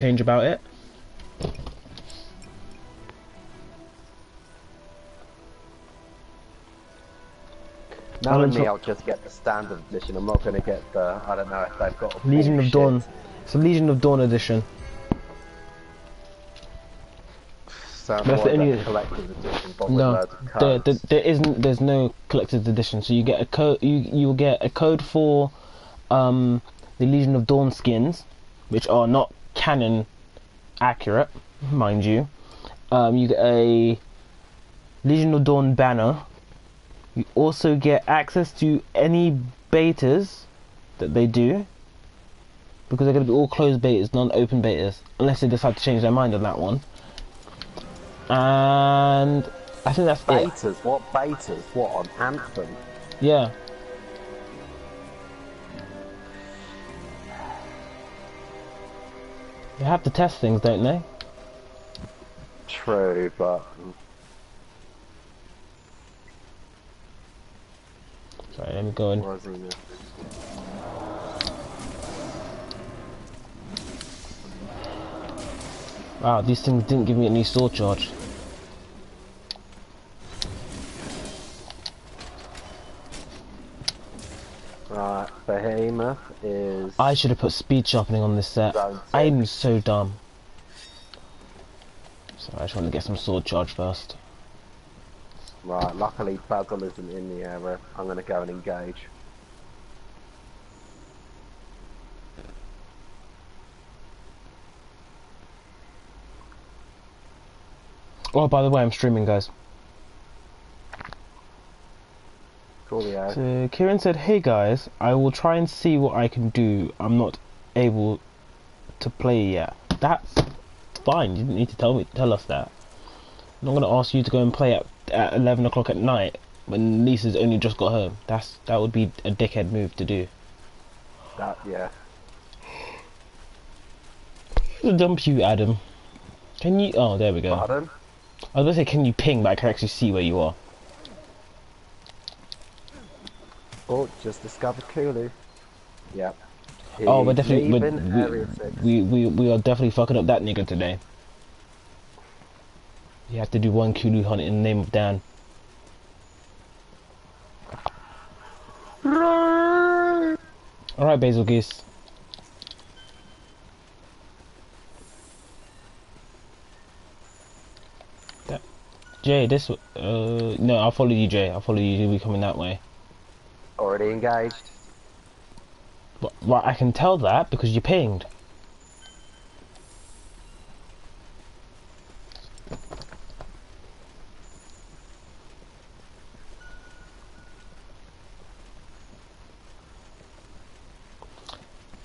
change about it. Knowing me, I'll just get the standard edition. I'm not going to get the, I don't know if they've got a Legion of Dawn. It's a Legion of Dawn edition. Sounds like a collector's edition, but with loads of codes. There's no collector's edition. So you get a code. You'll get a code for the Legion of Dawn skins, which are not canon accurate, mind you. You get a Legion of Dawn banner. You also get access to any betas that they do, because they're going to be all closed betas, non-open betas, unless they decide to change their mind on that one. And I think that's betas. it. What betas? What, on Anthem? Yeah. They have to test things, don't they? True, but... Sorry, let me go in. Wow, these things didn't give me any sword charge. Right, Behemoth is... I should have put speed sharpening on this set. I'm so dumb. So I just want to get some sword charge first. Right, luckily Basil isn't in the area. I'm going to go and engage. Oh, by the way, I'm streaming, guys. Coolio. So Kieran said, "Hey guys, I will try and see what I can do. I'm not able to play yet." That's fine. You didn't need to tell us that. I'm not going to ask you to go and play at 11 o'clock at night when Lisa's only just got home. That would be a dickhead move to do. Yeah. Dump you, Adam. Can you? Oh, there we go. Pardon? I was going to say, can you ping, but I can actually see where you are. Oh, just discovered Kulu. Yep. Oh, we're definitely we are definitely fucking up that nigga today. You have to do one Kulu hunt in the name of Dan. Alright, Basil Geese. Jay, this no, I'll follow you, Jay. I'll follow you. You'll be coming that way. Already engaged. But, right, I can tell that because you pinged.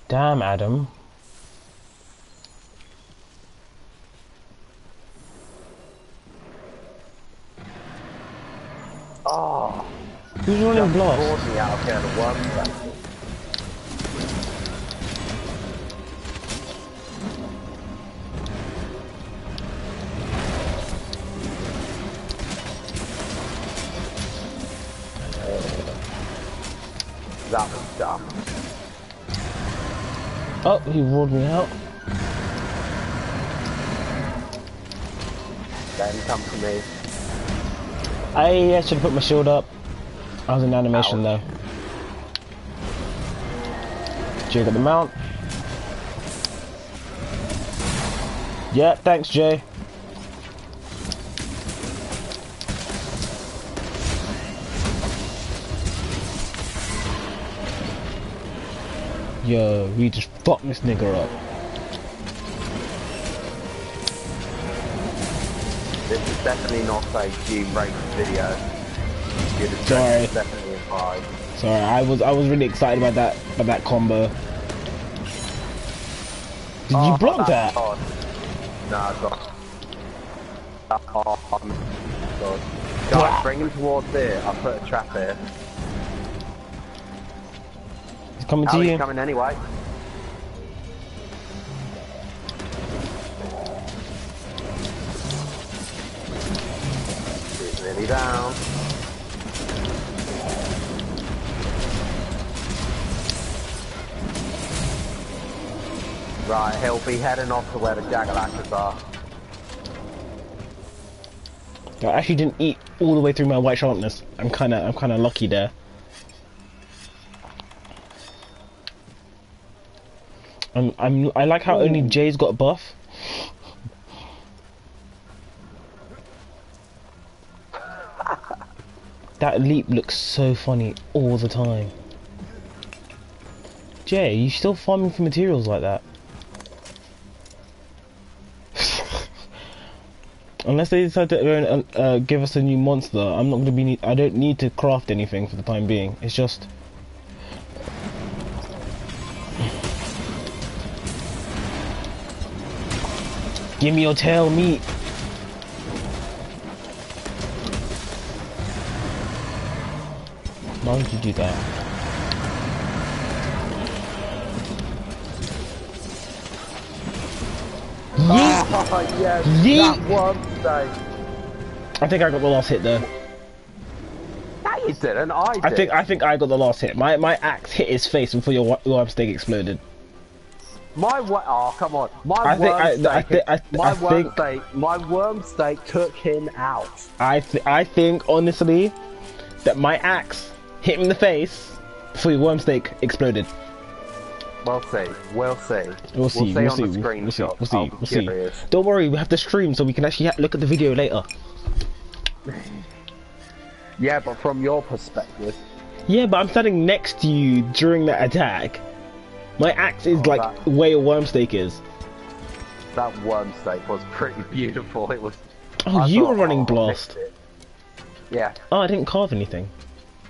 Damn, Adam. Oh. Who's running blast? Brought me out here to one second. That was dumb. Oh, he rolled me out. Then come to me. I should have put my shield up. I was in animation though. Jay got the mount. Yeah, thanks, Jay. Yo, we just fucked this nigga up. This is definitely not a G-rated video. Sorry. Definitely a 5. Sorry, I was really excited about that combo. Did you block that? God. Nah, God. Oh, God. Guys, bring him towards here. I'll put a trap here. He's coming to you. He's coming anyway. He's nearly down. Right, he'll be heading off to where the Jagalacers are. I actually didn't eat all the way through my white sharpness. I'm kind of lucky there. I like how only Jay's got a buff. That leap looks so funny all the time. Jay, you still farming for materials like that? Unless they decide to go and give us a new monster, I'm not gonna be. I don't need to craft anything for the time being. It's just. Give me your tail meat. Why would you do that? Oh, yes, Yeet. that one day. I think I got the last hit though. No, you didn't. I did. I think I got the last hit. My axe hit his face before your worm stake exploded. Oh, come on. My worm stake took him out. I think honestly that my axe hit him in the face before your worm stake exploded. We'll see. We'll see. We'll see. On the screenshot. We'll see. Don't worry, we have the stream so we can actually look at the video later. Yeah, but from your perspective. Yeah, but I'm standing next to you during that attack. My axe is like where your worm stake is. That worm stake was pretty beautiful. It was. Oh, you were running blast. Yeah. Oh, I didn't carve anything.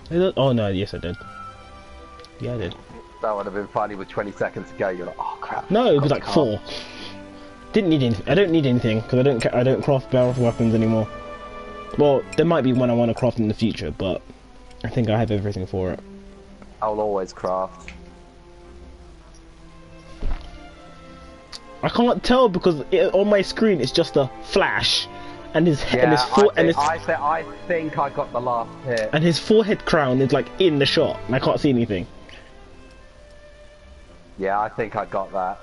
Oh no, yes I did. Yeah, I did. That would have been funny with 20 seconds to go. You're like, oh crap. No, it was like 4. Didn't need anything. I don't need anything because I don't craft barrel weapons anymore. Well, there might be one I want to craft in the future, but I think I have everything for it. I'll always craft. I can't tell because on my screen it's just a flash, and his I think I got the last hit. And his forehead crown is like in the shot, and I can't see anything. Yeah, I think I got that.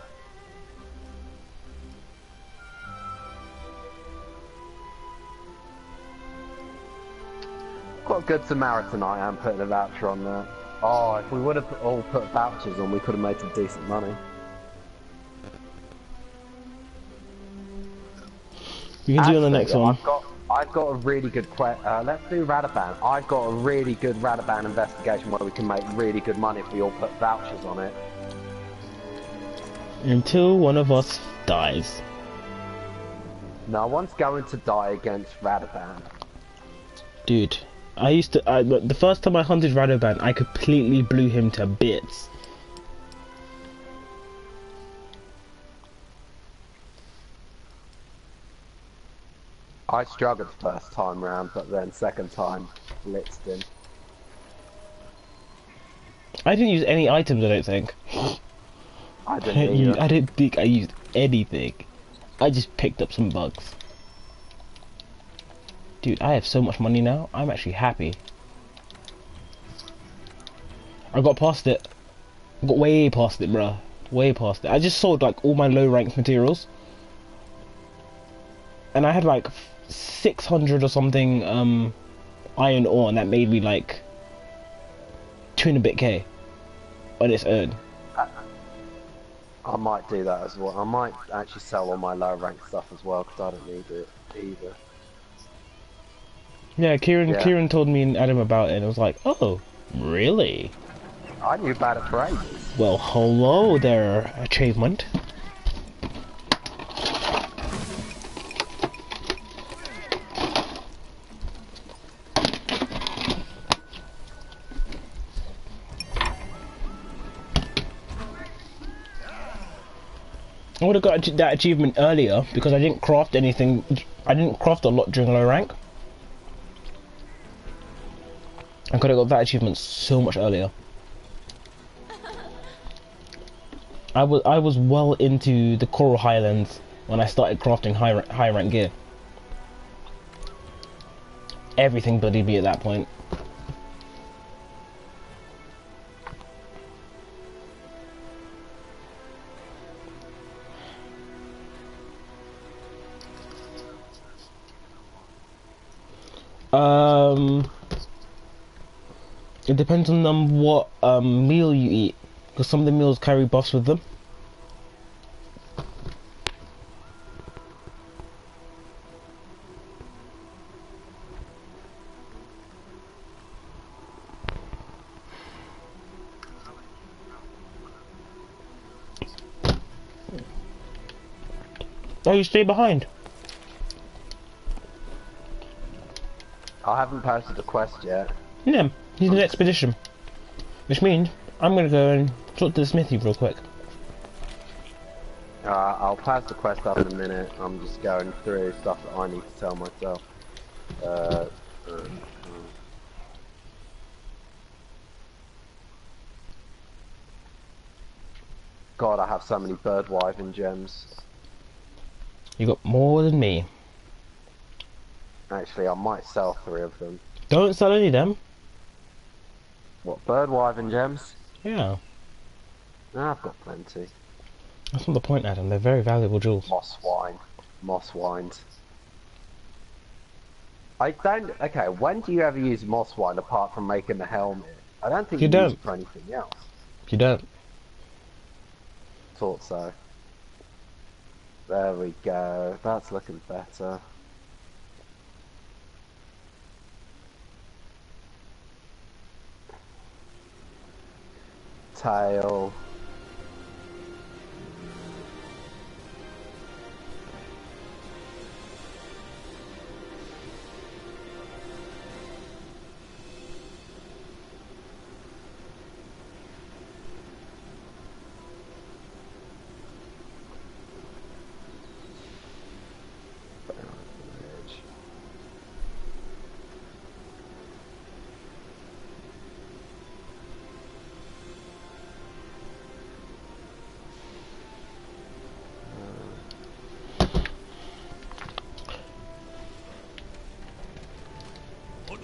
Got a good Samaritan I am putting a voucher on that. Oh, if we would have all put vouchers on, we could have made some decent money. You can do on the next one. I've got a really good let's do Radaban. I've got a really good Radaban investigation where we can make really good money if we all put vouchers on it. Until one of us dies. No one's going to die against Radaban. Dude, the first time I hunted Radoban, I completely blew him to bits. I struggled first time round, but then second time, blitzed him. I didn't use any items, I don't think. I don't think I used anything. I just picked up some bugs. Dude, I have so much money now. I'm actually happy. I got past it. I got way past it, bruh. Way past it. I just sold like all my low ranked materials. And I had like 600 or something iron ore, and that made me like 2 and a bit K on its own. I might do that as well. I might actually sell all my low ranked stuff as well because I don't need it either. Yeah, Kieran told me and Adam about it, and I was like, oh, really? I knew about it for ages. Well, hello there, achievement. I would have got that achievement earlier because I didn't craft anything. I didn't craft a lot during low rank. I could have got that achievement so much earlier. I was well into the Coral Highlands when I started crafting high rank gear. Everything buddied me at that point. It depends on what meal you eat, because some of the meals carry buffs with them. Oh, you stay behind. I haven't posted a quest yet. Yeah, he's in an expedition. Which means I'm gonna go and talk to the smithy real quick. I'll pass the quest up in a minute. I'm just going through stuff that I need to tell myself. God, I have so many birdwiving gems. You got more than me. Actually, I might sell 3 of them. Don't sell any of them. What, birdwiving gems? Yeah. No, I've got plenty. That's not the point, Adam. They're very valuable jewels. Moss wine. Moss wines. I don't... Okay, when do you ever use moss wine apart from making the helmet? I don't think you use it for anything else. You don't. Thought so. There we go. That's looking better. Tail.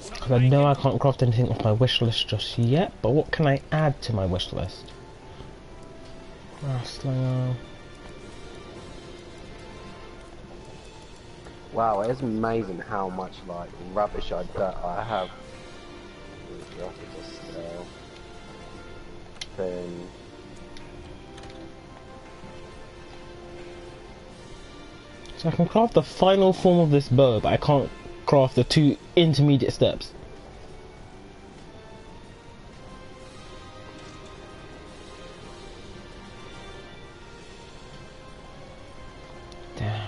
Because I know I can't craft anything off my wish list just yet, but what can I add to my wish list? Slinger. Wow, it's amazing how much like rubbish I have. Then So I can craft the final form of this bow, but I can't craft the 2 intermediate steps. Damn.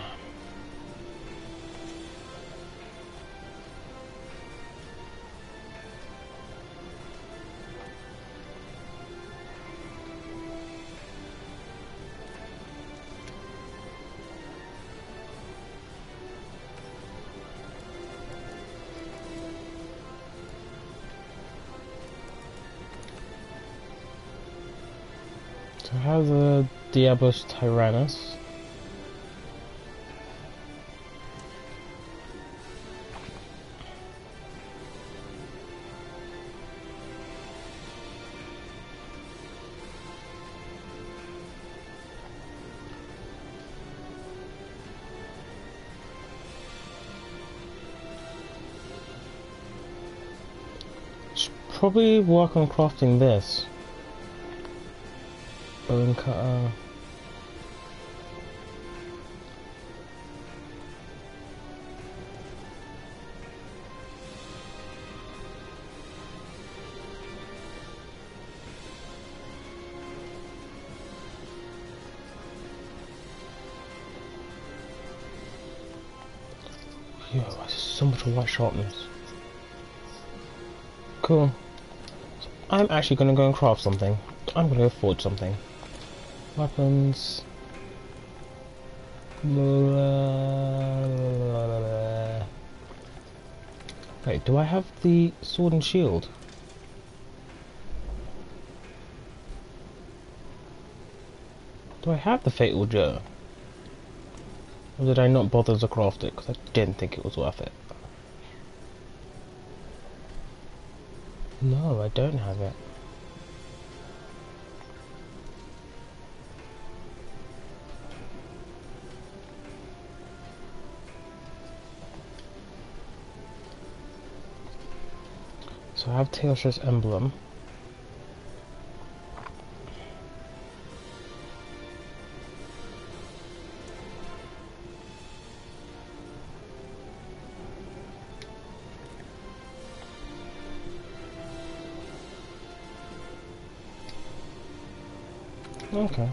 So I have the Diablos Tyrannus. Should probably work on crafting this. Bone cutter. Yo, that's so much white sharpness. Cool. So I'm actually gonna go and craft something. I'm gonna go forge something. Weapons. Wait, do I have the sword and shield? Do I have the Fatal Joe? Or did I not bother to craft it because I didn't think it was worth it? No, I don't have it. So I have Tailstress Emblem. Okay.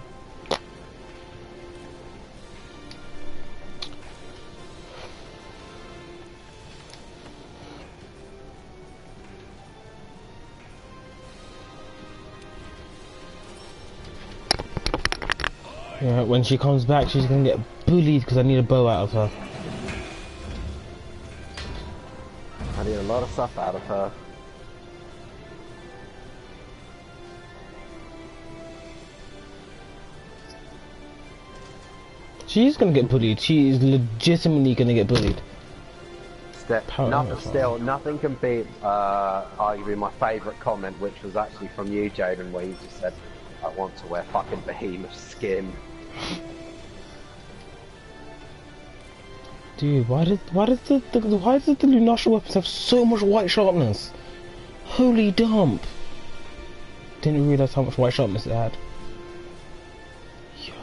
Yeah, when she comes back, she's gonna get bullied because I need a bow out of her. I need a lot of stuff out of her. She's gonna get bullied. She is legitimately gonna get bullied. Nothing can beat arguably my favourite comment, which was actually from you, Jaden, where you just said, "I want to wear fucking behemoth skin." Dude, why did the Lunasha weapons have so much white sharpness? Holy dump! Didn't realize how much white sharpness it had. Yo.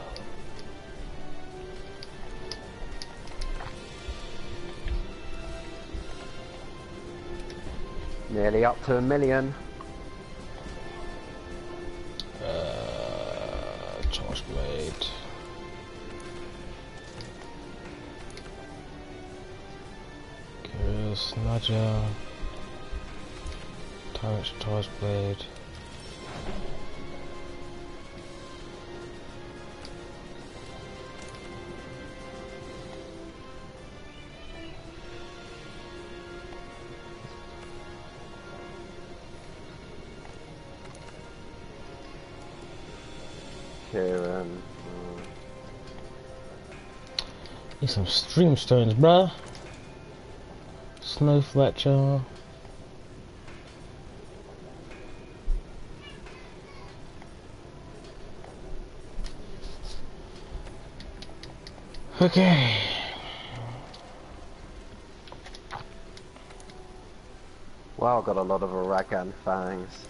Nearly up to 1 million. Charge blade. Curious Nudger. Tyrant's charge blade. Kieran. Need some stream stones, bruh. Snow Fletcher. Okay. Wow, got a lot of Arakan fangs.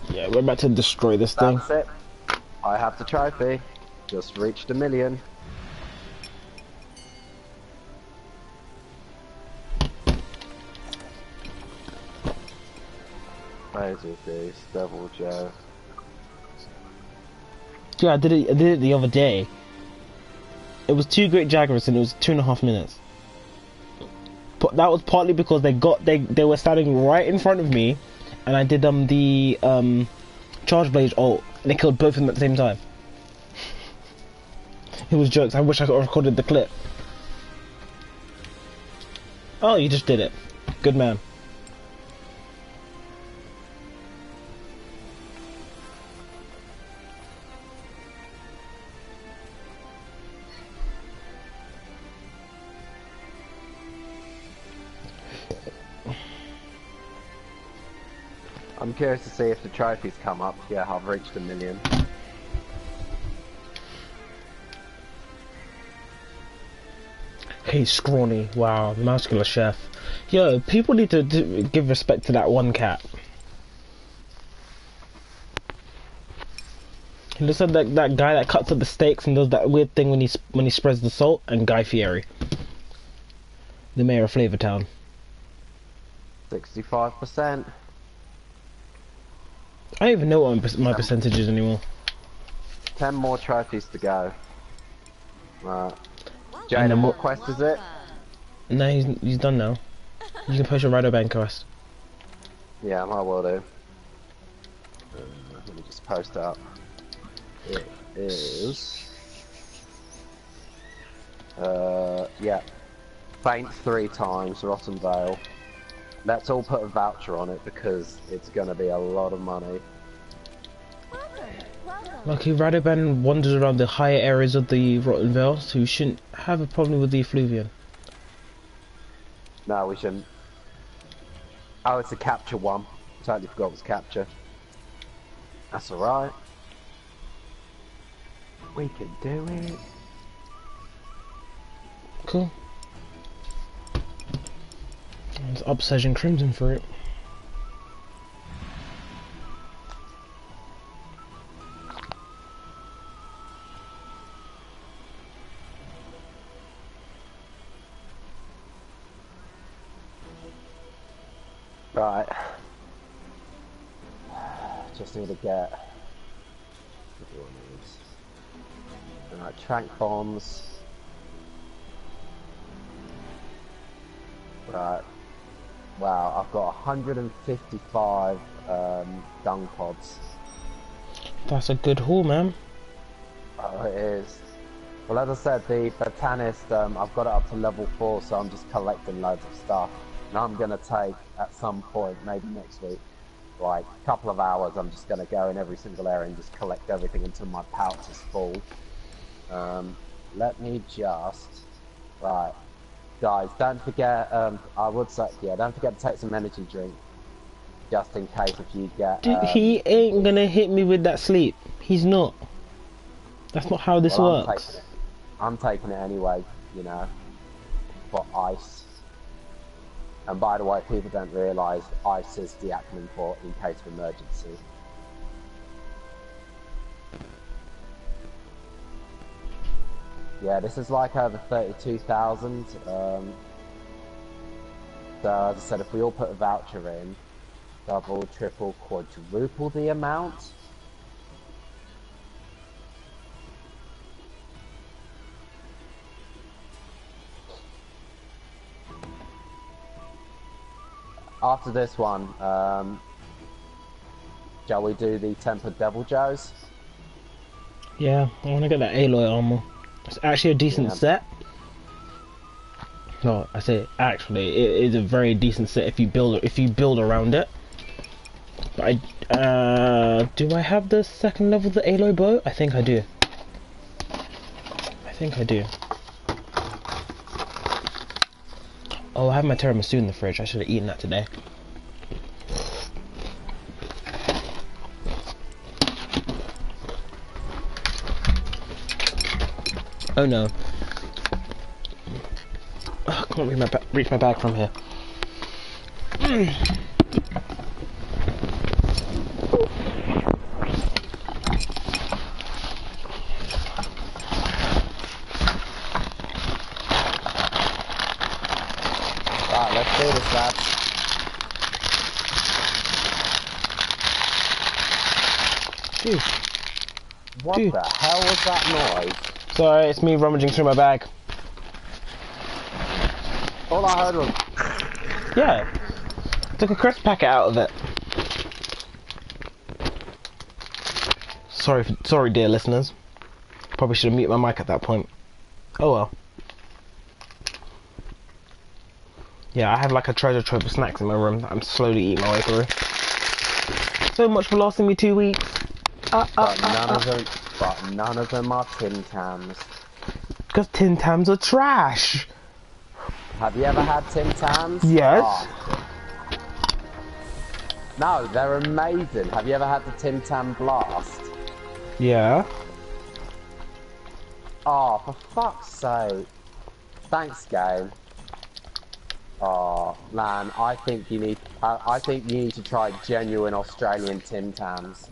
Yeah, we're about to destroy this thing. That's it. I have the trophy. Just reached 1 million. Laser Beast, Devil Joe. Yeah, I did it the other day. It was 2 Great Jaguars and it was 2.5 minutes. But that was partly because they were standing right in front of me, and I did the Charge Blade ult, and they killed both of them at the same time. It was jokes. I wish I could have recorded the clip. Oh, you just did it. Good man. I'm curious to see if the trophies come up. Yeah, I've reached 1 million. Hey, Scrawny. Wow, the muscular chef. Yo, people need to give respect to that one cat. He looks like that guy that cuts up the steaks and does that weird thing when he spreads the salt, and Guy Fieri, the mayor of Flavortown. 65%. I don't even know what my percentage is anymore. 10 more trophies to go. Right. Jaden, what quest is it? No, he's done now. You can post your Radoban quest. Yeah, I will do. Let me just post up. It is... yeah. Faint 3 times, Rotten Vale. Let's all put a voucher on it because it's going to be a lot of money. Lucky Radoban wanders around the higher areas of the Rotten Vale, so you shouldn't have a problem with the effluvian. No, we shouldn't. Oh, it's a capture one. Totally forgot it was capture. That's alright. We can do it. Cool. It's Upsurge and Crimson for it. Right. Just need to get. Alright, trank bombs. Right. Wow, I've got 155 dung pods. That's a good haul, man. Oh, it is. Well, as I said, the botanist, I've got it up to level 4, so I'm just collecting loads of stuff. And I'm going to take, at some point, maybe next week, like a couple of hours, I'm just going to go in every single area and just collect everything until my pouch is full. Let me just... Right. Guys, don't forget, I would say, yeah, don't forget to take some energy drink. Just in case if you get... Dude, he ain't gonna hit me with that sleep. He's not. That's not how this works. I'm taking it anyway, you know, for ice. And by the way, people don't realise ice is the acronym for in case of emergency. Yeah, this is like over 32,000. So as I said, if we all put a voucher in, double, triple, quadruple the amount. After this one, shall we do the Tempered Devil Joes? Yeah, I want to get that Aloy armor. It's actually a decent set. No, I say actually, it is a very decent set if you build around it. But do I have the second level of the Aloy bow? I think I do. Oh, I have my tiramisu in the fridge. I should have eaten that today. Oh no. Oh, I can't reach my bag from here. Right, let's do this, lads. Dude. What the hell was that noise? Sorry, it's me rummaging through my bag. All I heard was... Yeah. Took a crisp packet out of it. Sorry, dear listeners. Probably should have muted my mic at that point. Oh well. Yeah, I have like a treasure trove of snacks in my room that I'm slowly eating my way through. So much for lasting me 2 weeks. But none of them are Tim Tams. Because Tim Tams are trash. Have you ever had Tim Tams? Yes. Oh. No, they're amazing. Have you ever had the Tim Tam Blast? Yeah. Oh, for fuck's sake. Thanks, game. Oh, man, I think you need to try genuine Australian Tim Tams.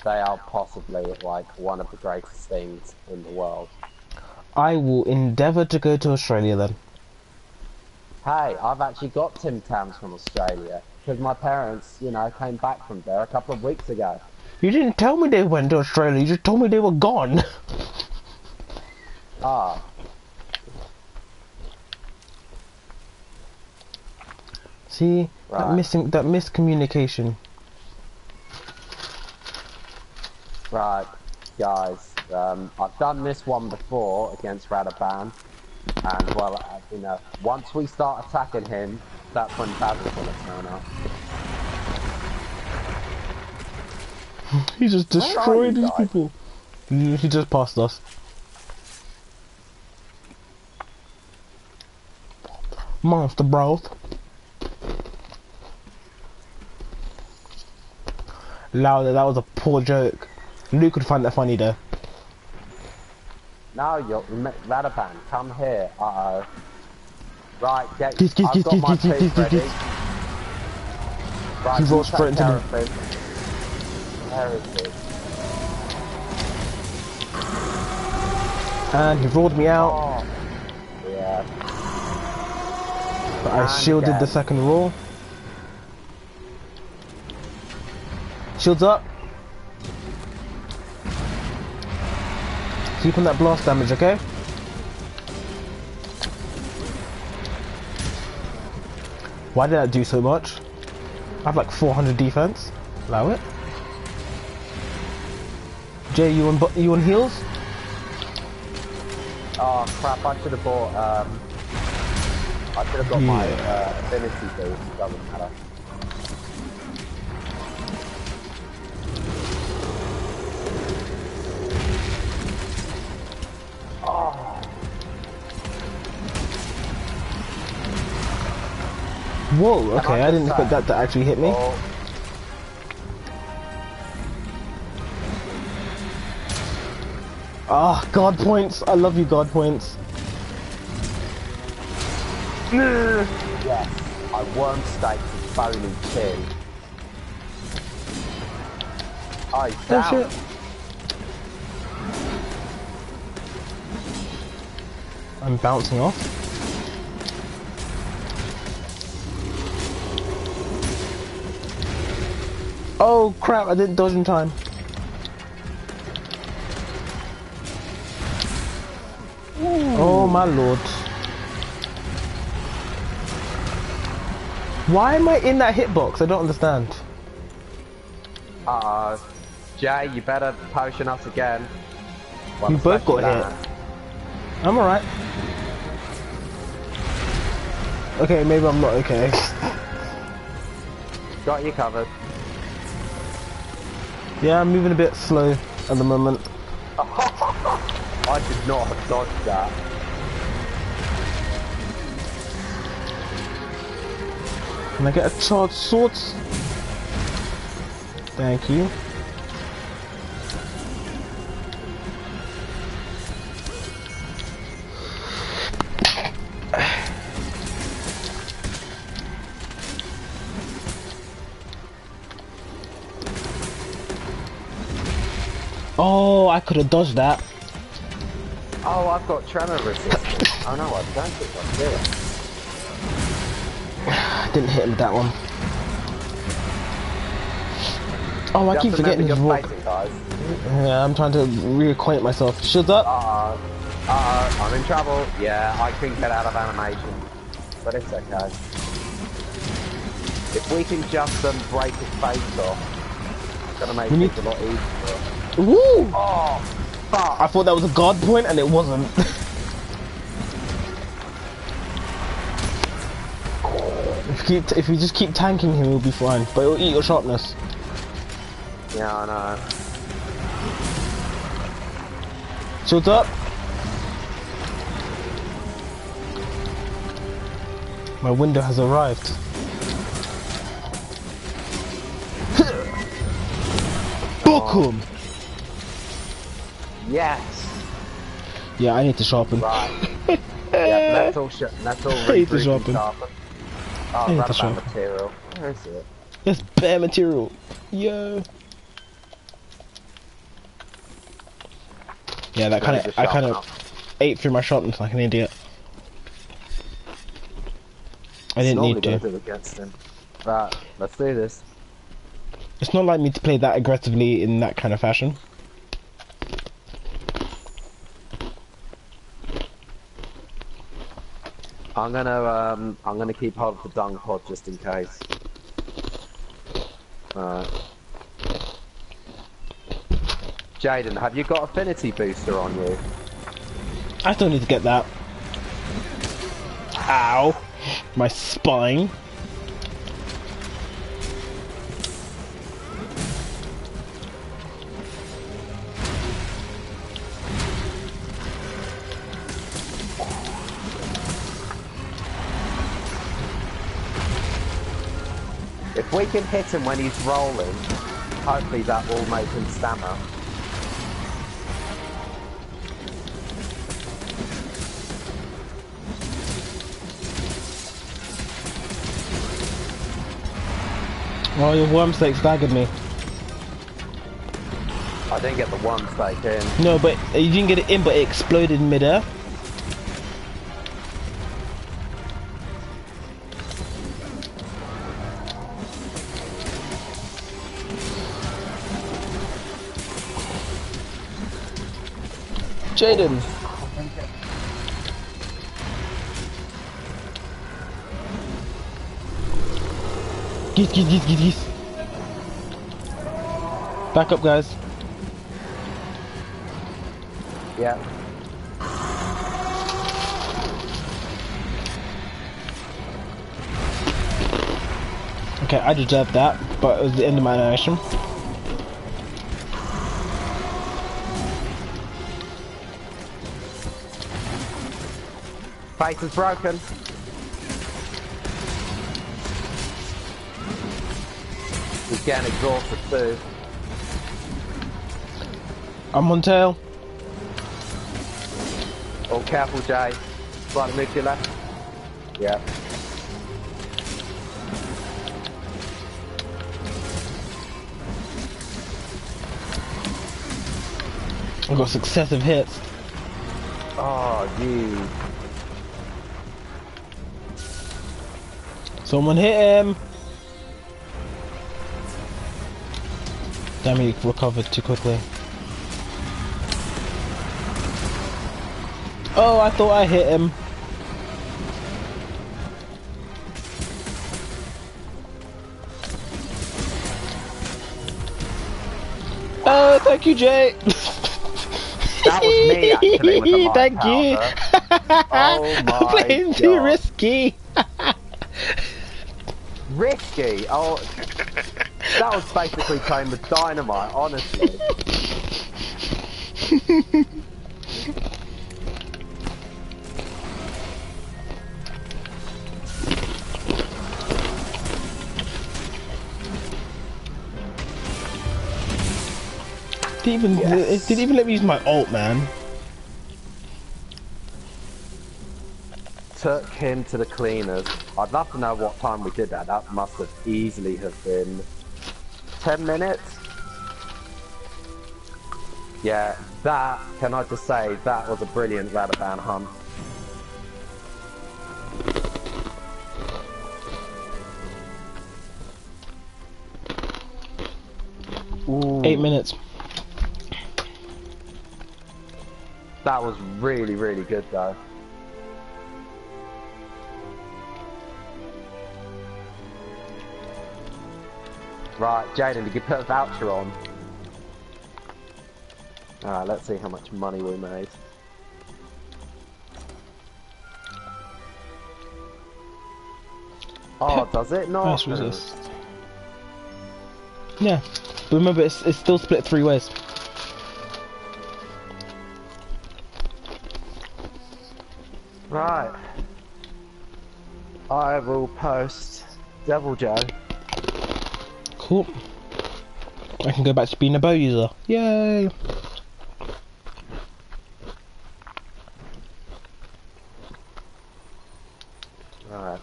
They are possibly like one of the greatest things in the world. I will endeavour to go to Australia then. Hey, I've actually got Tim Tams from Australia because my parents, you know, came back from there a couple of weeks ago. You didn't tell me they went to Australia, you just told me they were gone. Ah. See, right. that miscommunication. Right, guys, I've done this one before against Radaban, and well, you know, once we start attacking him, that's when Basil's gonna turn up. He just destroyed these people. He just passed us. Monster broth. Louder, that was a poor joke. Luke would find that funny though. No, you're Radapan, come here. Uh-oh. Right, I've Geez, got my geez, piece ready. geez. Right, He you rolled straight take into care me. of him. There it is. And he rolled me out. Oh. Yeah. But I shielded the second roll. Shields up. Keep on that blast damage, okay? Why did that do so much? I have like 400 defense. Allow it. Jay, you on heals? Oh crap! I should have bought. I should have got my affinity boost. Doesn't matter. Oh. Whoa, okay, I didn't expect that to actually hit me. Oh. Ah, guard points. I love you, guard points. Yes, I worm staked his bony chin. Oh, he's down. Oh shit. I'm bouncing off. Oh crap, I didn't dodge in time. Oh my lord. Why am I in that hitbox? I don't understand. Jay, you better potion us again. We both got hit. I'm alright. Okay, maybe I'm not okay. Got you covered. Yeah, I'm moving a bit slow at the moment. I did not have dodged that. Can I get a charged sword? Thank you. Oh, I could have dodged that. Oh, I've got tremor resistance. Oh no, I don't think I do it. I didn't hit him with that one. Oh, I keep forgetting his rock. Yeah, I'm trying to reacquaint myself. Shields up. I'm in trouble. Yeah, I couldn't get out of animation. But it's okay. If we can just break his face off, it's gonna make things a lot easier. Woo! Oh, fuck. I thought that was a guard point and it wasn't. If you just keep tanking him, he'll be fine. But it'll eat your sharpness. Yeah, I know. Shields up. My window has arrived. Book him! Yes! Yeah, I need to sharpen. Right. Yeah, let's all I need to sharpen. Oh, rubber band material. Where is it? That's bare material. Yo. Yeah, that I kind of ate through my sharpness like an idiot. I didn't need to. Do against him. Right, let's do this. It's not like me to play that aggressively in that kind of fashion. I'm gonna keep hold of the dung pod just in case. Alright. Jaden, have you got affinity booster on you? I still need to get that. Ow! My spine. If we can hit him when he's rolling, hopefully that will make him stammer. Oh, your worm stake staggered me. I didn't get the one stake in. No, but you didn't get it in, but it exploded in midair. Jaden. Geese. Back up, guys. Yeah. Okay, I deserved that, but it was the end of my animation. Face is broken. He's getting exhausted too. I'm on tail. Oh, careful, Jay. Slightly move to your left. Yeah. I've got successive hits. Oh, you. Someone hit him. Damn, he recovered too quickly. Oh, I thought I hit him. Oh, thank you, Jay. That was me, actually, with the light thank powder. you. Oh my I'm playing too risky. Risky? Oh, that was basically playing with dynamite, honestly. It didn't even let me use my ult, man. Took him to the cleaners. I'd love to know what time we did that. That must have easily have been 10 minutes. Yeah, that, can I just say, that was a brilliant Radaban hunt. Ooh. 8 minutes. That was really, really good though. Right, Jaden, did you put a voucher on? Alright, let's see how much money we made. Oh, does it not? Nice resist. Yeah, but remember, it's still split 3 ways. Right. I will post Devil Joe. Cool. I can go back to being a bow user. Yay! Right.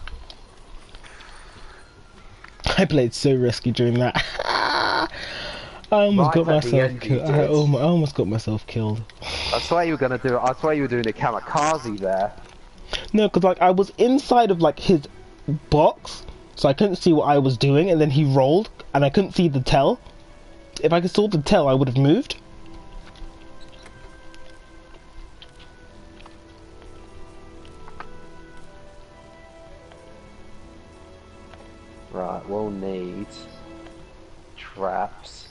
I played so risky during that. I almost got myself killed. I almost got myself killed. I swear you were gonna do it. I swear you were doing a kamikaze there. No, because like I was inside of like his box, so I couldn't see what I was doing, and then he rolled, and I couldn't see the tell. If I could saw the tell, I would have moved. Right, we'll need traps.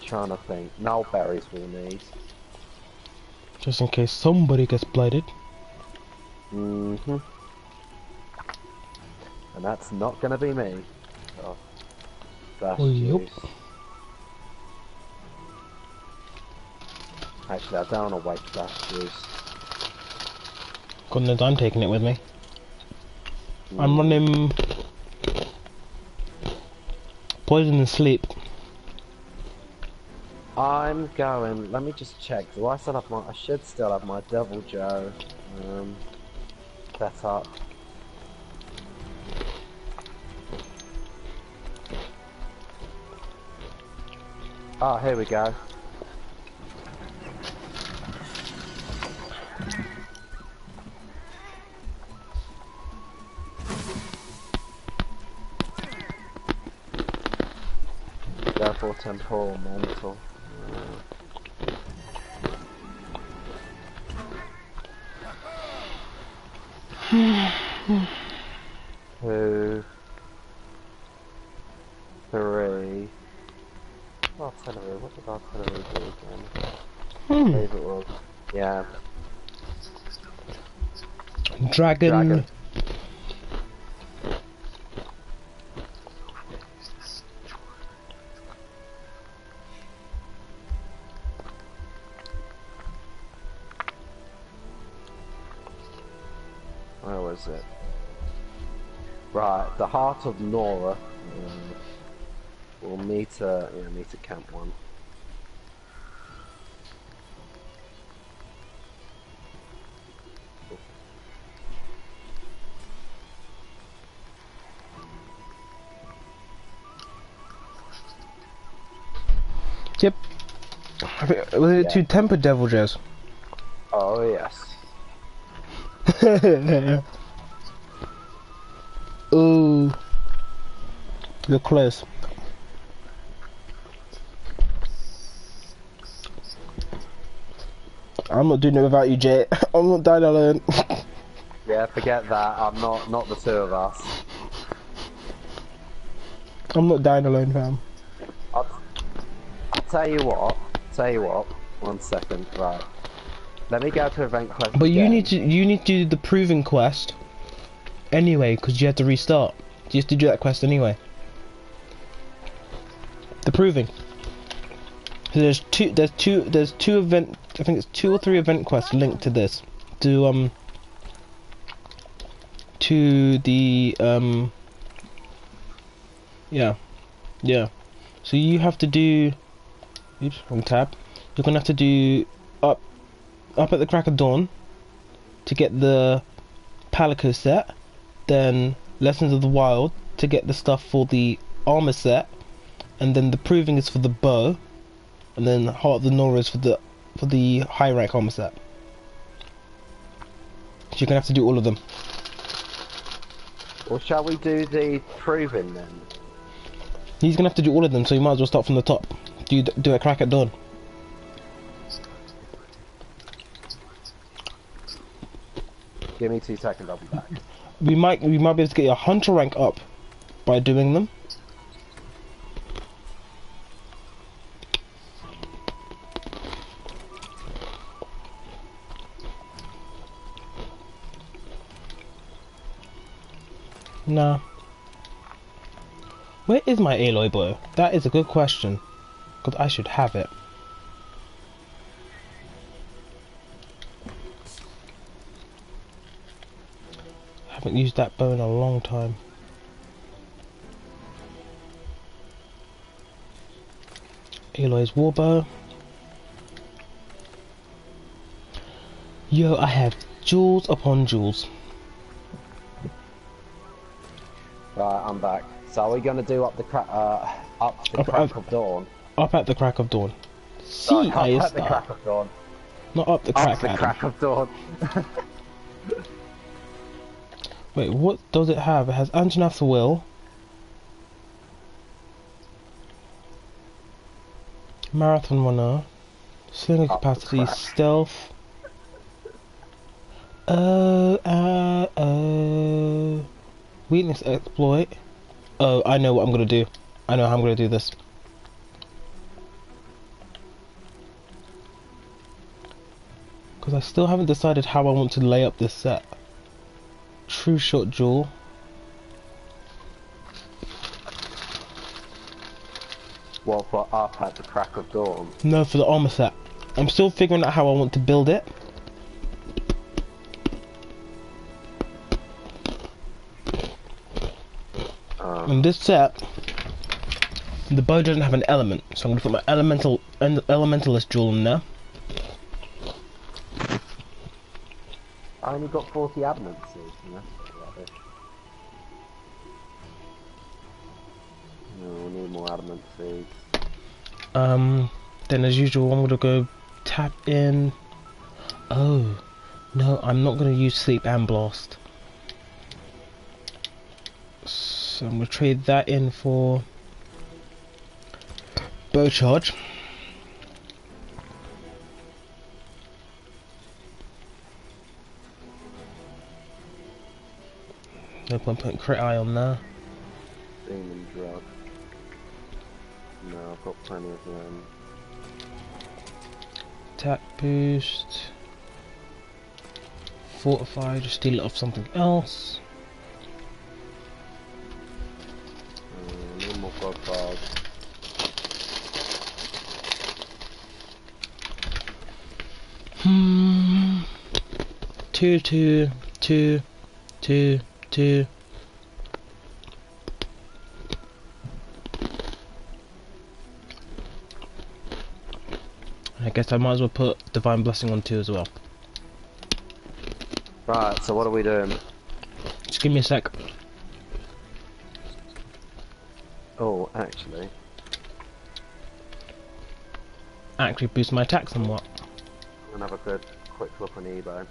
Trying to think. Nullberries we'll need. Just in case somebody gets blighted. Mm-hmm. And that's not gonna be me. Oh, that's Yep. juice. Actually, I don't want to waste that juice. Goodness, I'm taking it with me. I'm running poison and sleep. I'm going. Let me just check. Do I still have my? I should still have my Devil Joe. set up. Oh, here we go. Therefore, temporal, mental. Two, three. Artillery. What did artillery do again? I believe it was. Yeah. Dragon. Where was it? Right, the heart of Nora. We'll meet camp one. Yep. Was it two temper devil jazz? Oh yes. Ooh. You're close. I'm not doing it without you, Jay. I'm not dying alone. Yeah, forget that. I'm not the two of us. I'm not dying alone, fam. I'll tell you what. One second, right. Let me go to event quest. But again. you need to do the proving quest anyway, because you have to restart. You have to do that quest anyway. The proving. So there's two event. I think it's 2 or 3 event quests linked to this. To the yeah. So you have to do. Oops, wrong tab. You're gonna have to do up at the crack of dawn to get the Palico set, then Lessons of the Wild to get the stuff for the armor set, and then the proving is for the bow, and then Heart of the Nora is for the high rank armor set. So you're gonna have to do all of them. Or shall we do the proving then? He's gonna have to do all of them, so you might as well start from the top. Do a crack at dawn. Give me 2 seconds, I'll be back. We might be able to get your hunter rank up by doing them. Nah. Where is my Aloy bow? That is a good question. Because I should have it. Haven't used that bow in a long time. Aloy's warbow. Yo, I have jewels upon jewels. Right, I'm back. So are we gonna do up the crack of dawn? Up at the crack of dawn. Up at the crack of dawn. Not up the crack. Up the crack of dawn. Wait, what does it have? It has Antonath's Will, Marathon Runner, Slinger Capacity, Stealth. Weakness Exploit. Oh, I know what I'm gonna do. I know how I'm gonna do this. Because I still haven't decided how I want to lay up this set. True Shot Jewel. What, for up at the crack of dawn? No, for the armor set. I'm still figuring out how I want to build it. In this set, the bow doesn't have an element, so I'm going to put my elementalist jewel in there. I only got 40 adamant seeds, and that's a bit rubbish. No, we need more adamant seeds. Then as usual, I'm gonna go tap in. Oh, no, I'm not gonna use sleep and blast. So I'm gonna trade that in for bow charge. No point putting crit eye on there. Demon drug. No, I've got plenty of them. Attack boost. Fortify, just steal it off something else. No more god bars. Two, two, two, two, two. I guess I might as well put Divine Blessing on 2 as well. Right, so what are we doing? Just give me a sec. Oh, actually. Actually boost my attack somewhat. I'm gonna have a good quick look on eBay.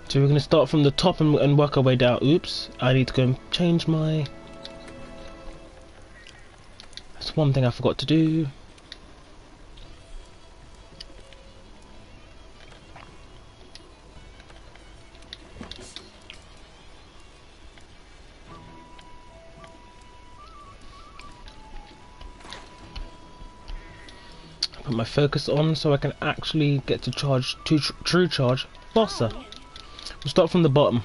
So we're going to start from the top and work our way down. Oops, I need to go and change my... That's one thing I forgot to do. Put my focus on so I can actually get to charge true charge faster. We'll start from the bottom.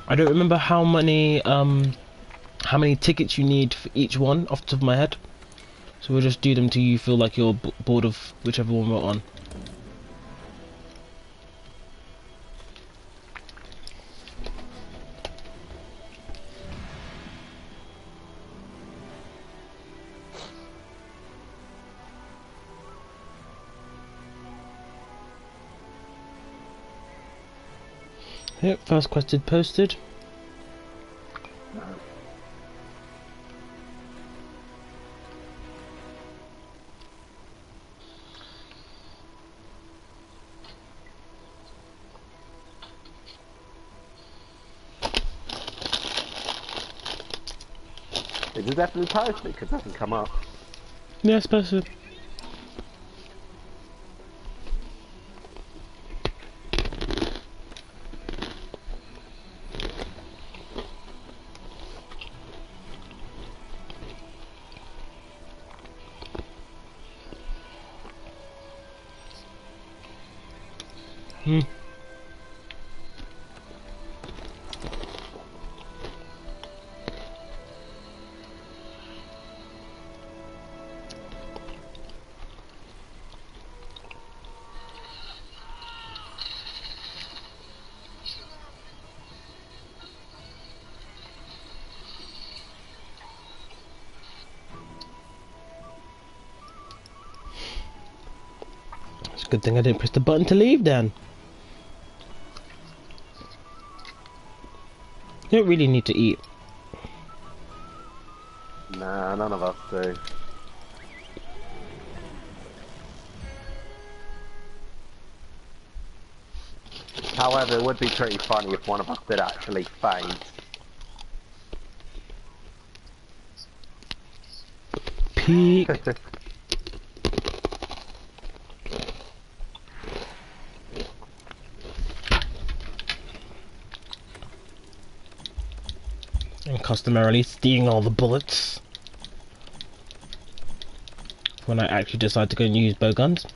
I don't remember how many tickets you need for each one off the top of my head. So we'll just do them till you feel like you're bored of whichever one we're on. Yep, first quested posted. Is it definitely posted? Because it doesn't come up. Yeah, it's posted. It's a good thing I didn't press the button to leave then. You don't really need to eat. Nah, none of us do. However, it would be pretty funny if one of us did actually faint. Peek. And customarily stealing all the bullets when I actually decide to go and use bow guns.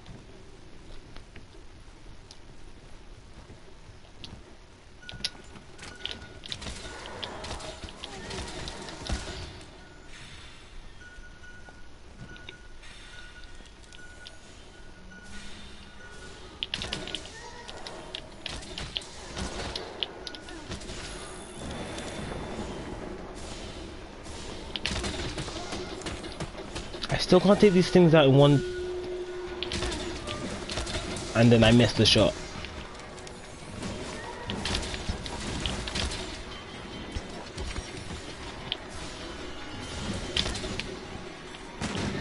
I still can't take these things out in one. and then I missed the shot.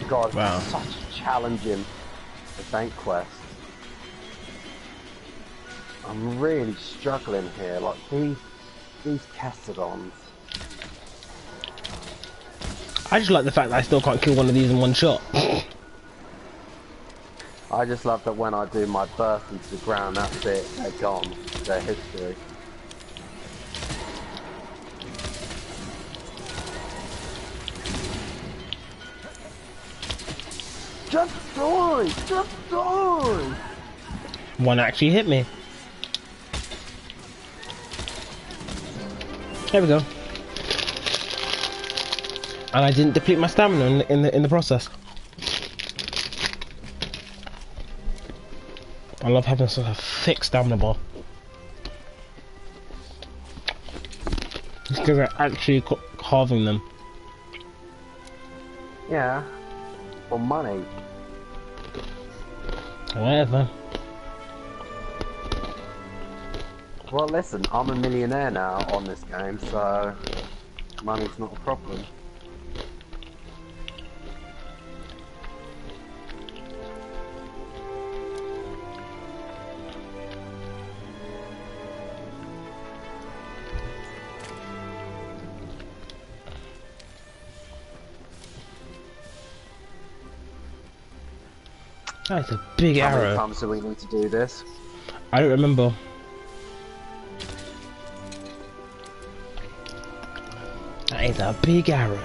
God, Wow. it's such a challenging event quest. I'm really struggling here. Like these Castodons. I just like the fact that I still can't kill one of these in one shot. I just love that when I do my burst into the ground, that's it. They're gone. They're history. Just die! Just die! One actually hit me. There we go. And I didn't deplete my stamina in the process. I love having such a thick stamina bar. Just because I'm actually halving them. Yeah. For money. Whatever. Well, listen, I'm a millionaire now on this game, so money's not a problem. That's a big How many arrow. times do we need to do this? I don't remember. That is a big arrow.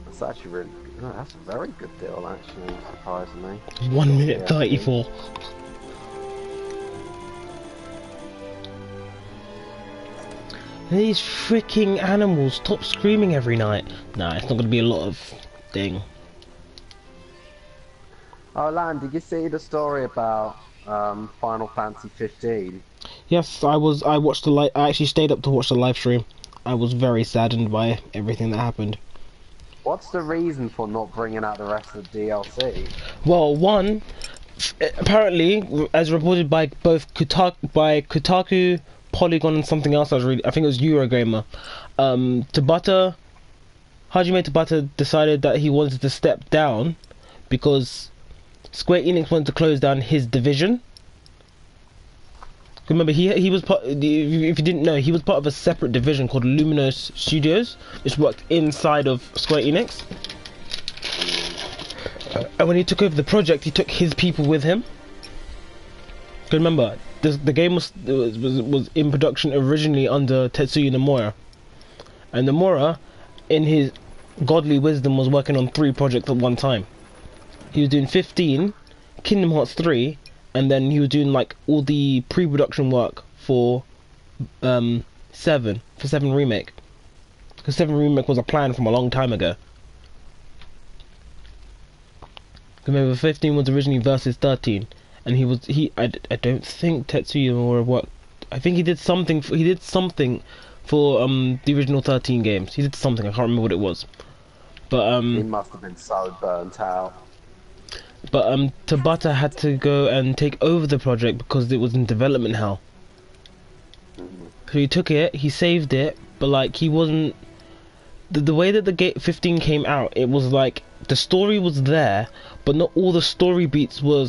That's actually really good. Oh, that's a very good deal, actually, surprisingly. 1 minute Yeah, 34. These freaking animals, stop screaming every night. Nah, it's not gonna be a lot of thing. Oh, Lan, did you see the story about Final Fantasy 15? Yes, I watched the I actually stayed up to watch the live stream. I was very saddened by everything that happened. What's the reason for not bringing out the rest of the DLC? Well, one, apparently, as reported by both Kotaku, Polygon, and something else I think it was Eurogamer, Hajime Tabata decided that he wanted to step down because Square Enix wanted to close down his division. Remember, he was part. If you didn't know, he was part of a separate division called Luminous Studios, which worked inside of Square Enix. And when he took over the project, he took his people with him. Remember, the game was in production originally under Tetsuya Nomura, and Nomura, in his godly wisdom, was working on 3 projects at one time. He was doing 15, Kingdom Hearts 3, and then he was doing like all the pre-production work for 7 Remake, because 7 Remake was a plan from a long time ago. Remember, 15 was originally versus 13, and I don't think Tetsuya Nomura worked. I think he did something for the original 13 games. He did something, I can't remember what it was. But He must have been so burnt out. But Tabata had to go and take over the project because it was in development hell. So he took it, he saved it, but like he wasn't. The way that the game 15 came out, it was like the story was there, but not all the story beats were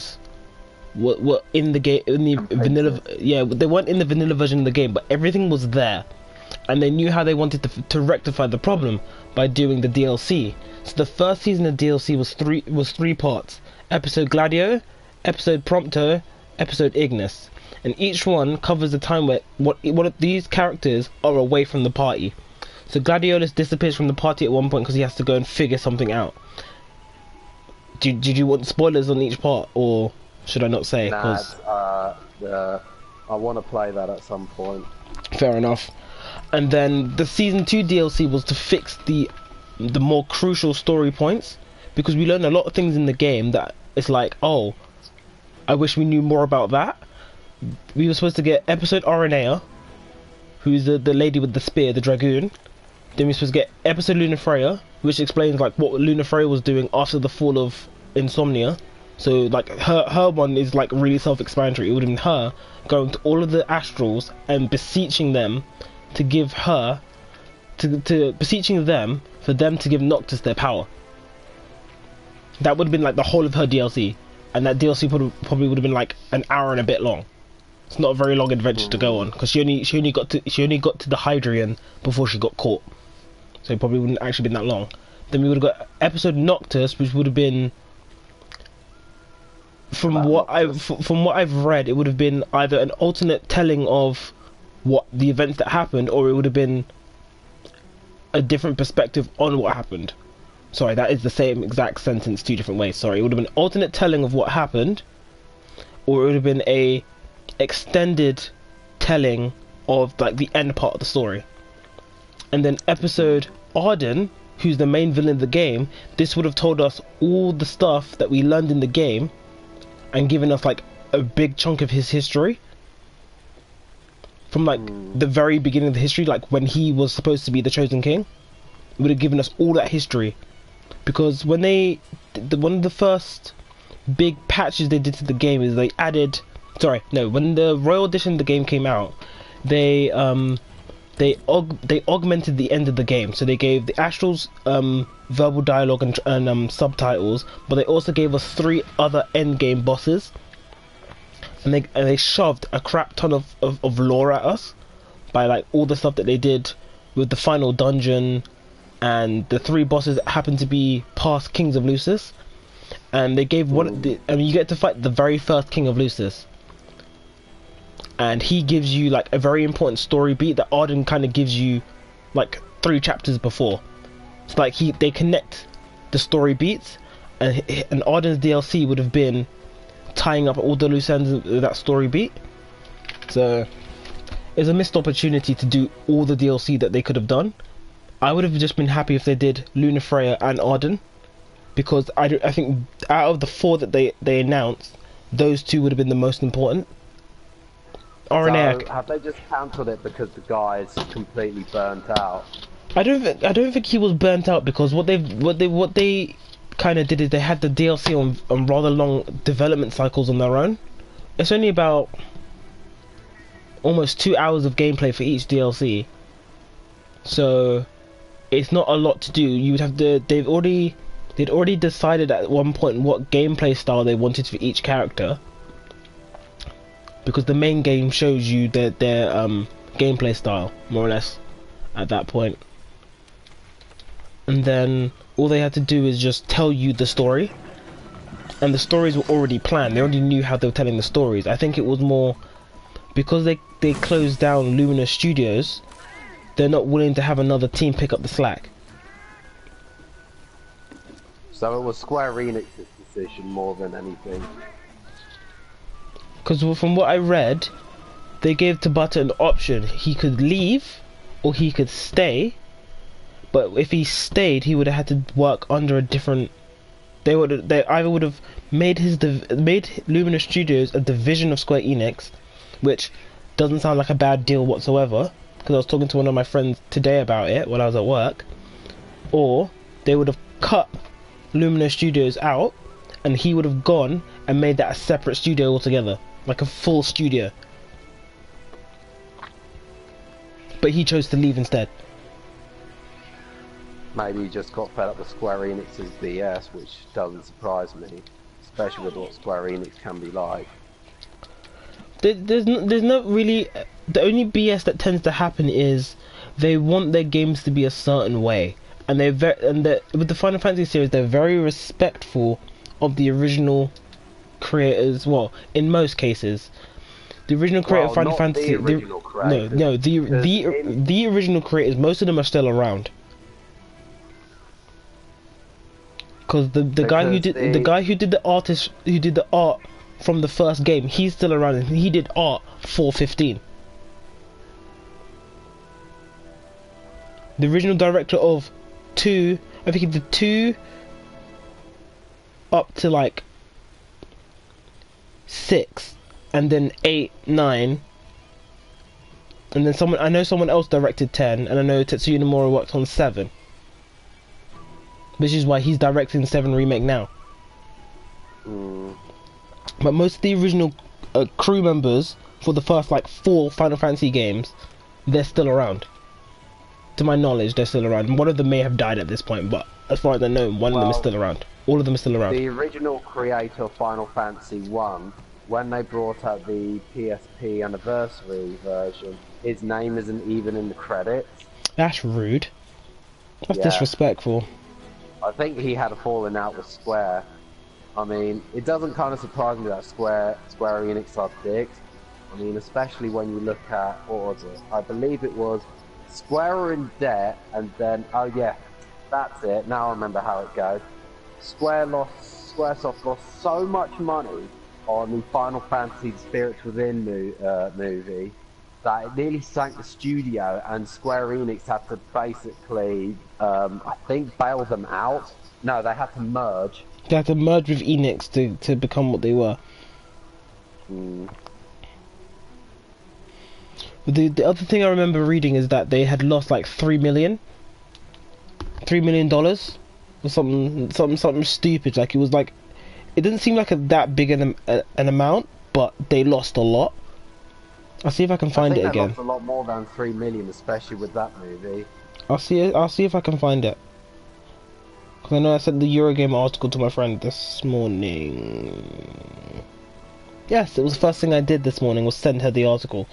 in the game, in the vanilla. Yeah, they weren't in the vanilla version of the game, but everything was there, and they knew how they wanted to rectify the problem by doing the DLC. So the first season of DLC was three parts: episode Gladio, episode Prompto, episode Ignis, and each one covers the time where what of these characters are away from the party. So Gladiolus disappears from the party at one point because he has to go and figure something out. Did you want spoilers on each part, or should I not say? Nah, I want to play that at some point. Fair enough. And then the season 2 DLC was to fix the more crucial story points, because we learned a lot of things in the game that it's like, oh, I wish we knew more about that. We were supposed to get episode Aranea, who's the lady with the spear, the dragoon. Then we're supposed to get episode Luna Freya, which explains like what Luna Freya was doing after the fall of Insomnia. So like her one is like really self-explanatory. It would have been her going to all of the astrals and beseeching them to give her to beseeching them for them to give Noctis their power. That would have been like the whole of her DLC, and that DLC probably would have been like an hour and a bit long. It's not a very long adventure to go on because she only got to the Hydrian before she got caught, so it probably wouldn't actually been that long. Then we would have got episode Noctis, which would have been from what I've read, it would have been either an alternate telling of what the events that happened, or it would have been a different perspective on what happened. Sorry, that is the same exact sentence, two different ways. Sorry, it would have been an alternate telling of what happened, or it would have been a extended telling of like the end part of the story. And then episode Arden, who's the main villain of the game, this would have told us all the stuff that we learned in the game and given us like a big chunk of his history from like the very beginning of the history, like when he was supposed to be the chosen king. It would have given us all that history, because when one of the first big patches they did to the game is they added, when the Royal Edition of the game came out, they augmented the end of the game. So they gave the Astrals verbal dialogue and subtitles, but they also gave us 3 other end game bosses, and they shoved a crap ton of lore at us by like all the stuff that they did with the final dungeon and the 3 bosses that happen to be past Kings of Lucis. And they gave you get to fight the very first King of Lucis, and he gives you like a very important story beat that Arden kind of gives you like 3 chapters before. It's like they connect the story beats, and Arden's DLC would have been tying up all the loose ends of that story beat. So it's a missed opportunity to do all the DLC that they could have done. I would have just been happy if they did Luna Freya and Arden, because I think out of the 4 that they announced, those 2 would have been the most important. So have they just cancelled it because the guy's completely burnt out? I don't think he was burnt out, because what they kind of did is they had the DLC on rather long development cycles on their own. It's only about almost 2 hours of gameplay for each DLC, so it's not a lot to do. You would have to. They'd already decided at one point what gameplay style they wanted for each character, because the main game shows you their gameplay style more or less at that point. And then all they had to do is just tell you the story, and the stories were already planned. They already knew how they were telling the stories. I think it was more because they closed down Luminous Studios, they're not willing to have another team pick up the slack. So it was Square Enix's decision more than anything. Because from what I read, they gave Tabata an option. He could leave or he could stay, but if he stayed, he would have had to work under a different. They either would have made Luminous Studios a division of Square Enix, which doesn't sound like a bad deal whatsoever, because I was talking to one of my friends today about it while I was at work, or they would have cut Luminous Studios out, and he would have gone and made that a separate studio altogether, like a full studio. But he chose to leave instead. Maybe he just got fed up with Square Enix's BS, which doesn't surprise me, especially with what Square Enix can be like. There's not really. The only BS that tends to happen is they want their games to be a certain way, and with the Final Fantasy series, they're very respectful of the original creators. Well, in most cases, the original creator of Final Fantasy. The original creators. Most of them are still around. Because the guy who did the art from the first game, he's still around, and he did art for 15. The original director of 2, I think he did 2 up to like 6, and then 8, 9. And then I know someone else directed 10, and I know Tetsuya Nomura worked on 7. Which is why he's directing 7 Remake now. But most of the original crew members for the first like 4 Final Fantasy games, they're still around. To my knowledge, they're still around. One of them may have died at this point, but as far as I know, one of them is still around. All of them are still around. The original creator of Final Fantasy 1, when they brought out the PSP anniversary version, his name isn't even in the credits. That's rude. That's disrespectful. I think he had a falling out with Square. I mean, it doesn't kind of surprise me that Square Enix are dicks. I mean, especially when you look at, what was it? I believe it was Square were in debt, and then, oh yeah, that's it. Now I remember how it goes. Squaresoft lost so much money on the Final Fantasy Spirits Within movie that it nearly sank the studio, and Square Enix had to basically, I think, bail them out. No, they had to merge. They had to merge with Enix to become what they were. But the other thing I remember reading is that they had lost like $3 million or something stupid. Like it was like, it didn't seem like that big an amount, but they lost a lot. I'll see if I can find it again. They lost a lot more than 3 million, especially with that movie. I'll see if I can find it. Because I know I sent the Eurogame article to my friend this morning. Yes, it was the first thing I did this morning was send her the article.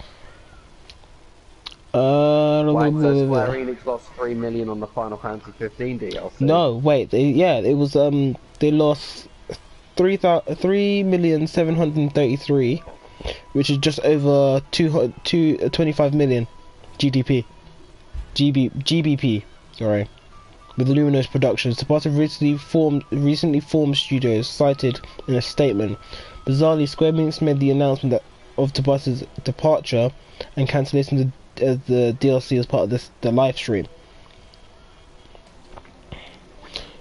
Wait, so Square Enix lost 3 million on the Final Fantasy 15 DLC? No, wait, it was they lost 3,733,000, which is just over 25 million GBP. Sorry. With Luminous Productions, the part of recently formed studios cited in a statement. Bizarrely, Square Enix made the announcement of Tabasa's departure and cancellation of the DLC as part of the live stream.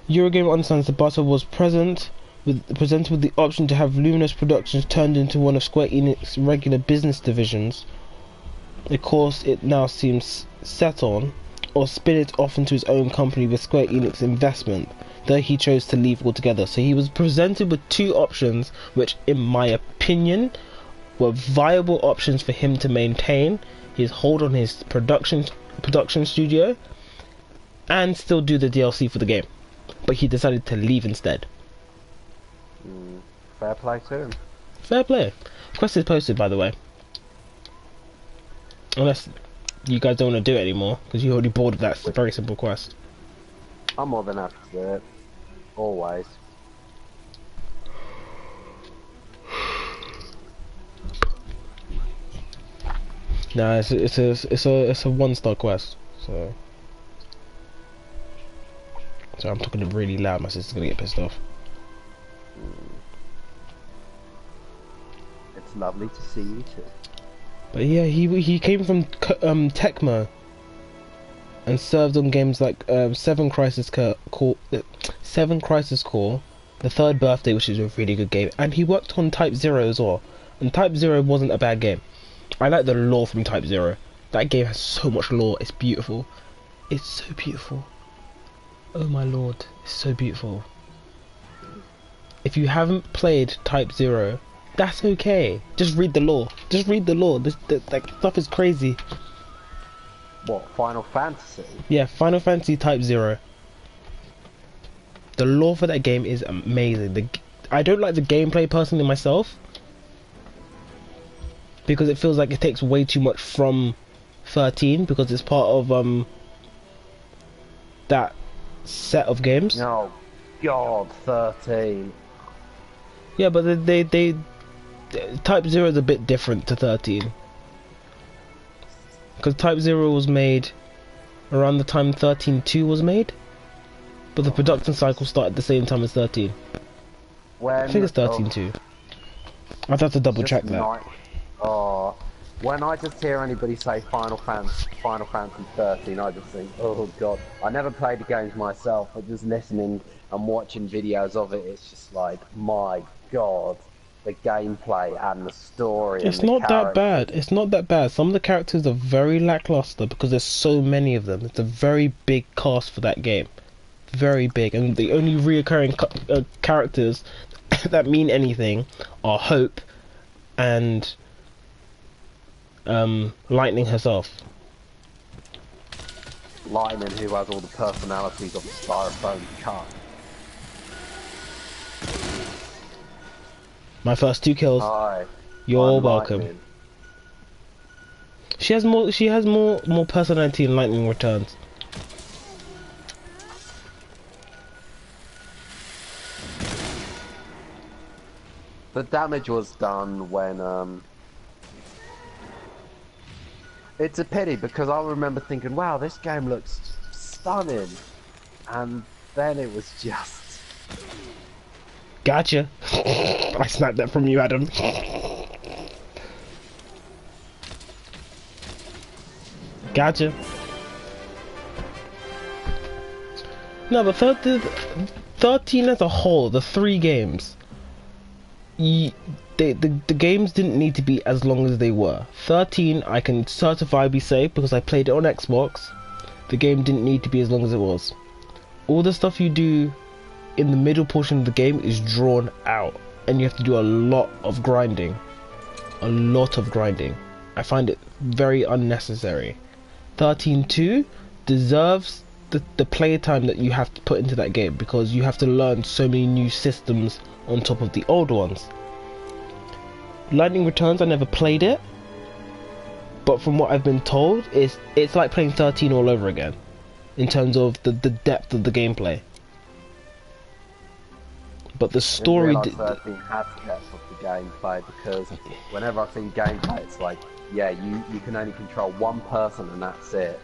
Eurogame understands Tabasa was presented with the option to have Luminous Productions turned into one of Square Enix's regular business divisions. A course it now seems set on, or spin it off into his own company with Square Enix investment, though he chose to leave altogether. So he was presented with 2 options, which in my opinion were viable options for him to maintain his hold on his production studio and still do the DLC for the game. But he decided to leave instead. Fair play to him. Fair play. Quest is posted, by the way. Unless you guys don't want to do it anymore, because you're already bored of that very simple quest. I'm more than happy to do it. Always. Nah, it's a 1-star quest. So I'm talking really loud. My sister's gonna get pissed off. It's lovely to see you too. But yeah, he came from Tecmo and served on games like 7 Crisis Core, The Third Birthday, which is a really good game, and he worked on Type 0 as well. And Type 0 wasn't a bad game. I like the lore from Type 0. That game has so much lore. It's beautiful. It's so beautiful. Oh my lord, it's so beautiful. If you haven't played Type 0, that's okay. Just read the lore. Just read the lore. That stuff is crazy. What, Final Fantasy? Yeah, Final Fantasy Type 0. The lore for that game is amazing. I don't like the gameplay personally myself, because it feels like it takes way too much from 13, because it's part of that set of games. Oh God, 13. Yeah, but they Type 0 is a bit different to 13, because Type 0 was made around the time 13.2 was made, but the production cycle started at the same time as 13. I think it's 13.2. I'd have to double check that. When I just hear anybody say Final Fantasy 13, I just think, oh God. I never played the games myself, but just listening and watching videos of it, it's just like, my God. the gameplay and the story and It's the not that characters. bad. It's not that bad. Some of the characters are very lackluster because there's so many of them. It's a very big cast for that game. Very big. And the only reoccurring characters that mean anything are Hope and Lightning herself. Lightning, who has all the personalities of a styrofoam cup. My first 2 kills. Hi. You're I'm welcome. Lightning. She has more personality in Lightning Returns. The damage was done when it's a pity because I remember thinking, wow, this game looks stunning, and then it was just Gotcha. I sniped that from you, Adam. Gotcha. No, but 13 as a whole, the 3 games, the games didn't need to be as long as they were. 13, I can certifiably say, because I played it on Xbox, the game didn't need to be as long as it was. All the stuff you do in the middle portion of the game is drawn out, and you have to do a lot of grinding. A lot of grinding. I find it very unnecessary. 13.2 deserves the playtime that you have to put into that game, because you have to learn so many new systems on top of the old ones. Lightning Returns, I never played it, but from what I've been told, it's like playing 13 all over again in terms of the depth of the gameplay. But the story... I didn't realise 13 had the depth of the gameplay, because whenever I've seen gameplay, it's like, yeah, you can only control one person and that's it.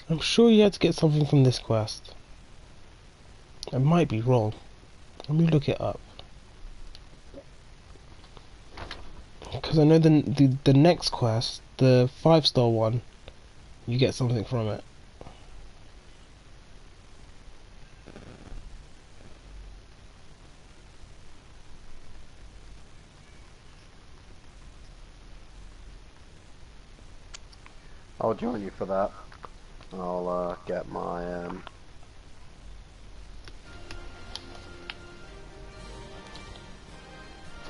I'm sure you had to get something from this quest. I might be wrong. Let me look it up. Because I know the next quest, the 5-star one, you get something from it. I'll join you for that. I'll get my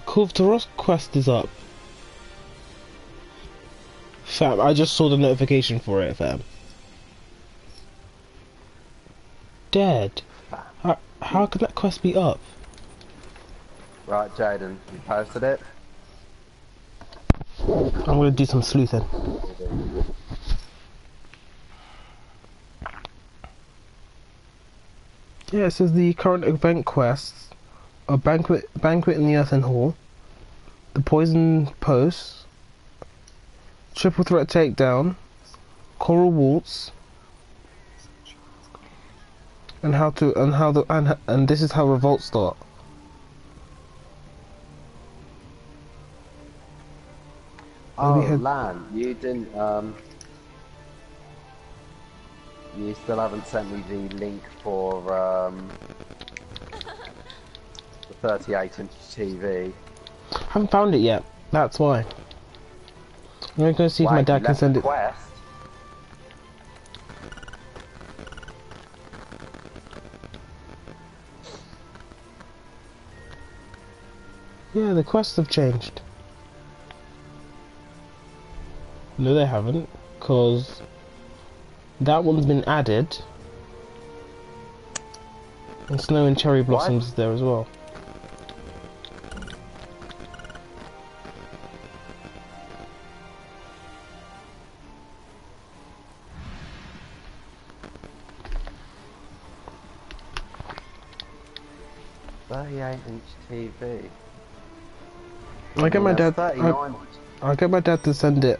Taros quest is up. Fam, I just saw the notification for it, fam. Dead. How could that quest be up? Right, Jaden, you posted it? I'm gonna do some sleuthing. Yeah, it says the current event quests are banquet in the Earthen Hall, the Poison Post, Triple Threat Takedown, Coral Waltz, and and this is how revolts start. Oh, Lan, you didn't you still haven't sent me the link for the 38-inch TV. I haven't found it yet. That's why. I'm gonna go see if my dad can send it. Quest? Yeah, the quests have changed. No, they haven't, because that one's been added, and Snow and Cherry Blossoms is there as well. $38-inch TV. I get my That's dad. 39. I'll get my dad to send it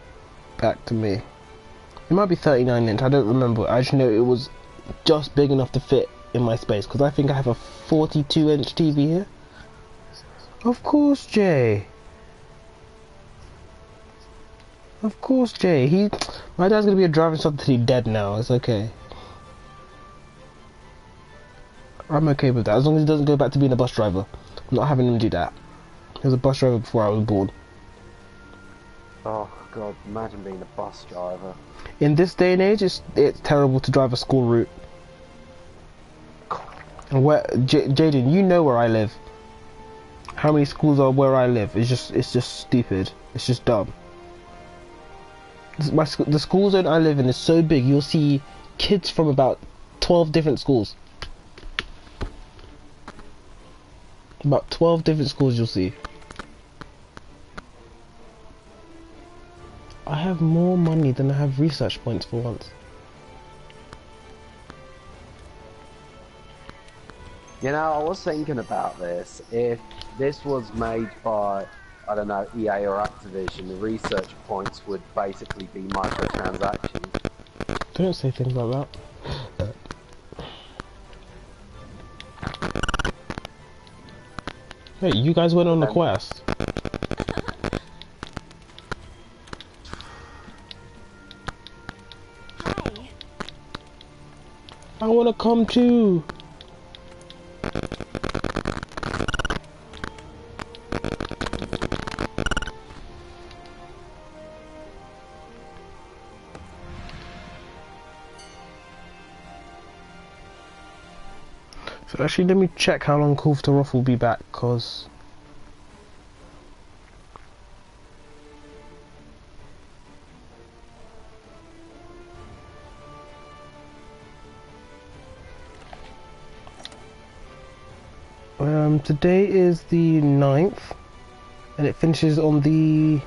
back to me. It might be 39 inch. I don't remember. I just know it was just big enough to fit in my space because I think I have a 42-inch TV here. Of course, Jay. Of course, Jay. My dad's gonna be a driver instructor till he's dead now. It's okay. I'm okay with that as long as he doesn't go back to being a bus driver. I'm not having him do that. He was a bus driver before I was born. Oh god, imagine being a bus driver. In this day and age, it's terrible to drive a school route. And Jaden, you know where I live. How many schools are where I live? It's just stupid. It's just dumb. The school zone I live in is so big. You'll see kids from about 12 different schools. About 12 different schools you'll see. I have more money than I have research points for once. You know, I was thinking about this. If this was made by, I don't know, EA or Activision, the research points would basically be microtransactions. Don't say things like that. Hey, you guys went on the quest. Hi. I wanna come too. So actually, let me check how long Kulftaroth will be back, cause today is the 9th, and it finishes on the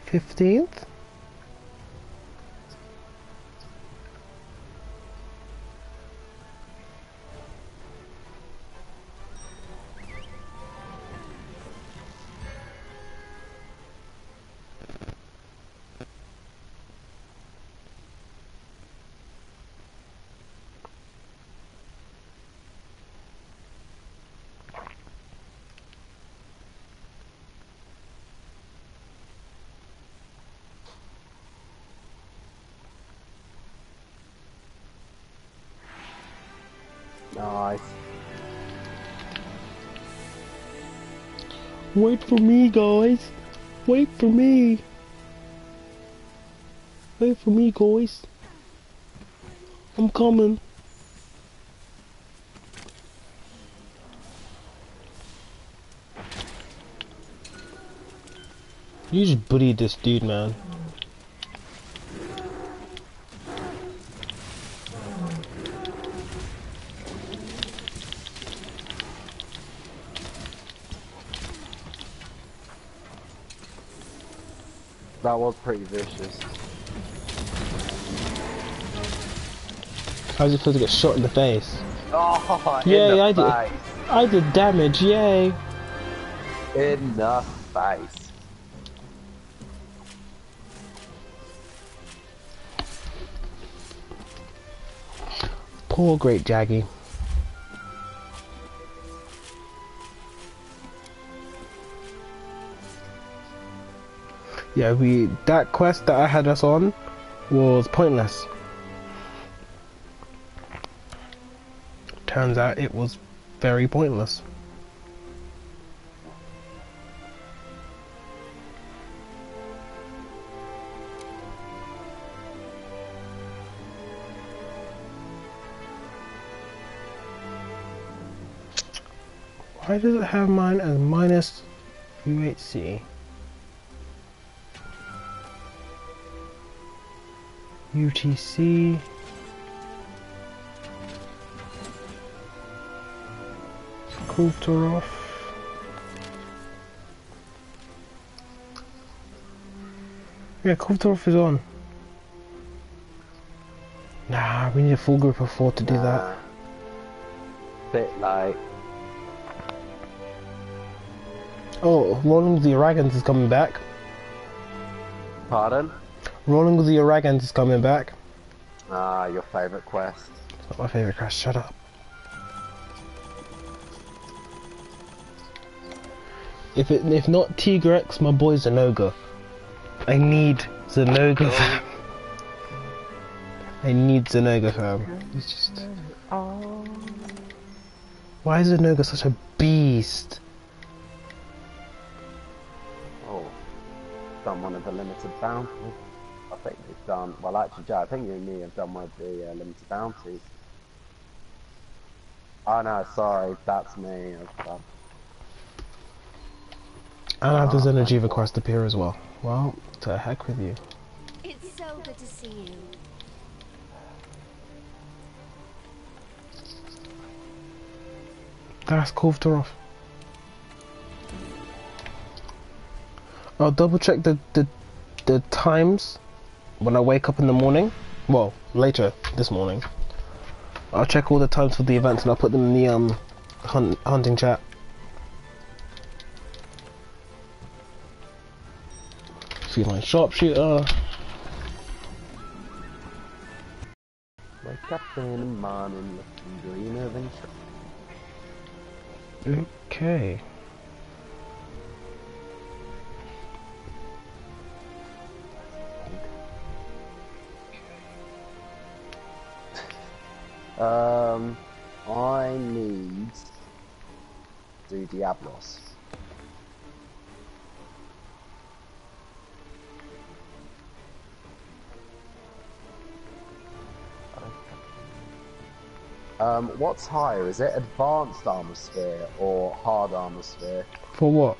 15th. Nice. Wait for me, guys. Wait for me. Wait for me, guys. I'm coming. You just bullied this dude, man. That was pretty vicious. How's it feel to get shot in the face? Oh, Yay, in the I face. did. I did damage, yay. In the face. Poor Great Jaggy. Yeah, that quest that I had us on was pointless. Turns out it was very pointless. Why does it have mine as minus UHC? UTC. Kulftaroth. Yeah, Kulftaroth is on. Nah, we need a full group of 4 to do that. Bit late. Oh, Rolling with the Oragans is coming back. Pardon? Rolling with the Oragans is coming back. Ah, your favourite quest. It's not my favourite quest, shut up. If not Tigrex, my boy Zenoga. I need Zenoga, fam. I need Zenoga, fam. It's just... Why is Zenoga such a beast? Oh, done one of the limited bounties. I think we've done, well actually Joe, I think you and me have done one of the limited bounties. Oh no, sorry, that's me. I've done. And I have this energy quest appear as well. Well, to heck with you. It's so good to see you. That's coughed her off. I'll double check the times when I wake up in the morning. Well, later this morning. I'll check all the times for the events and I'll put them in the hunting chat. Feline sharpshooter. Wake up in the morning looking greener than Okay. I need to do Diablos. What's higher? Is it advanced armor sphere or hard armor sphere? For what?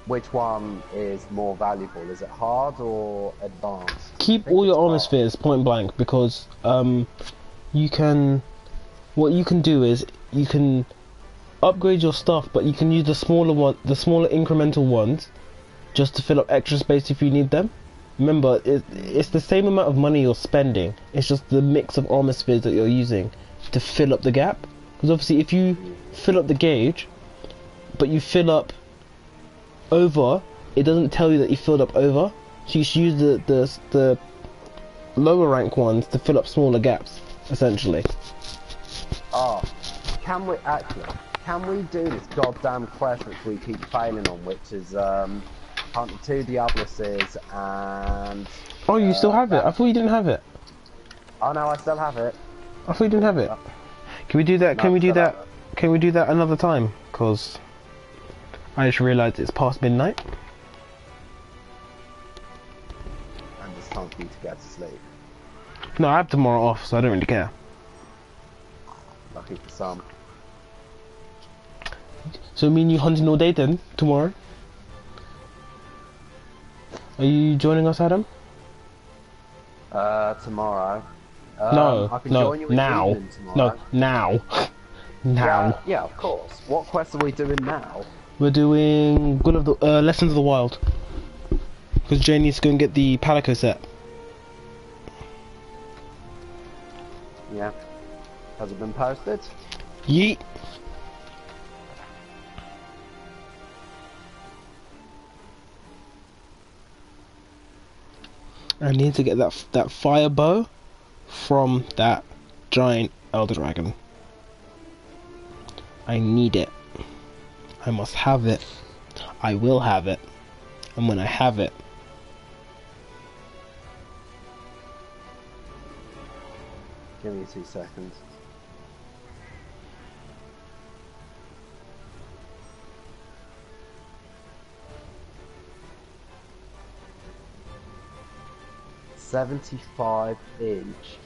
Which one is more valuable? Is it hard or advanced? Keep all your armor spheres point blank because you can. What you can do is you can upgrade your stuff, but you can use the smaller incremental ones, just to fill up extra space if you need them. Remember, it's the same amount of money you're spending. It's just the mix of armor spheres that you're using to fill up the gap. Because obviously, if you fill up the gauge, but you fill up over, it doesn't tell you that you filled up over. So you should use the lower rank ones to fill up smaller gaps, essentially. Oh, can we do this goddamn quest which we keep failing on, which is hunting 2 Diabloses and... Oh, you still have it? I thought you didn't have it. Oh no, I still have it. I thought you didn't have it. Can we do that? No, Can we do that? it. Can we do that another time? Because I just realised it's past midnight. And it's time for you to get to sleep. No, I have tomorrow off, so I don't really care. Lucky for some. So me and you hunting all day then, tomorrow? Are you joining us, Adam? Tomorrow. No, I can no, join you in now. evening tomorrow. No, now. Now. Yeah, of course. What quest are we doing now? We're doing Good of the Lessons of the Wild. Because Jay needs to go and get the Palico set. Yeah. Has it been posted? Yeet. I need to get that fire bow from that giant elder dragon. I need it. I must have it. I will have it. And when I have it, give me 2 seconds. "75-inch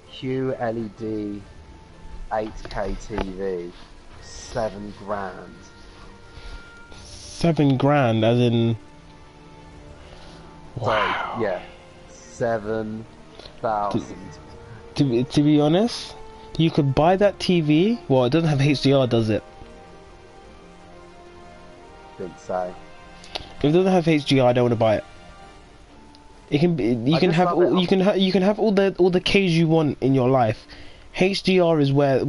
QLED 8K TV, £7,000." $7,000 as in... Wow. So, yeah, 7,000. To be honest, you could buy that TV. Well, it doesn't have HDR, does it? Didn't say. If it doesn't have HDR, I don't want to buy it. It can be, you can have all the Ks you want in your life. HDR is where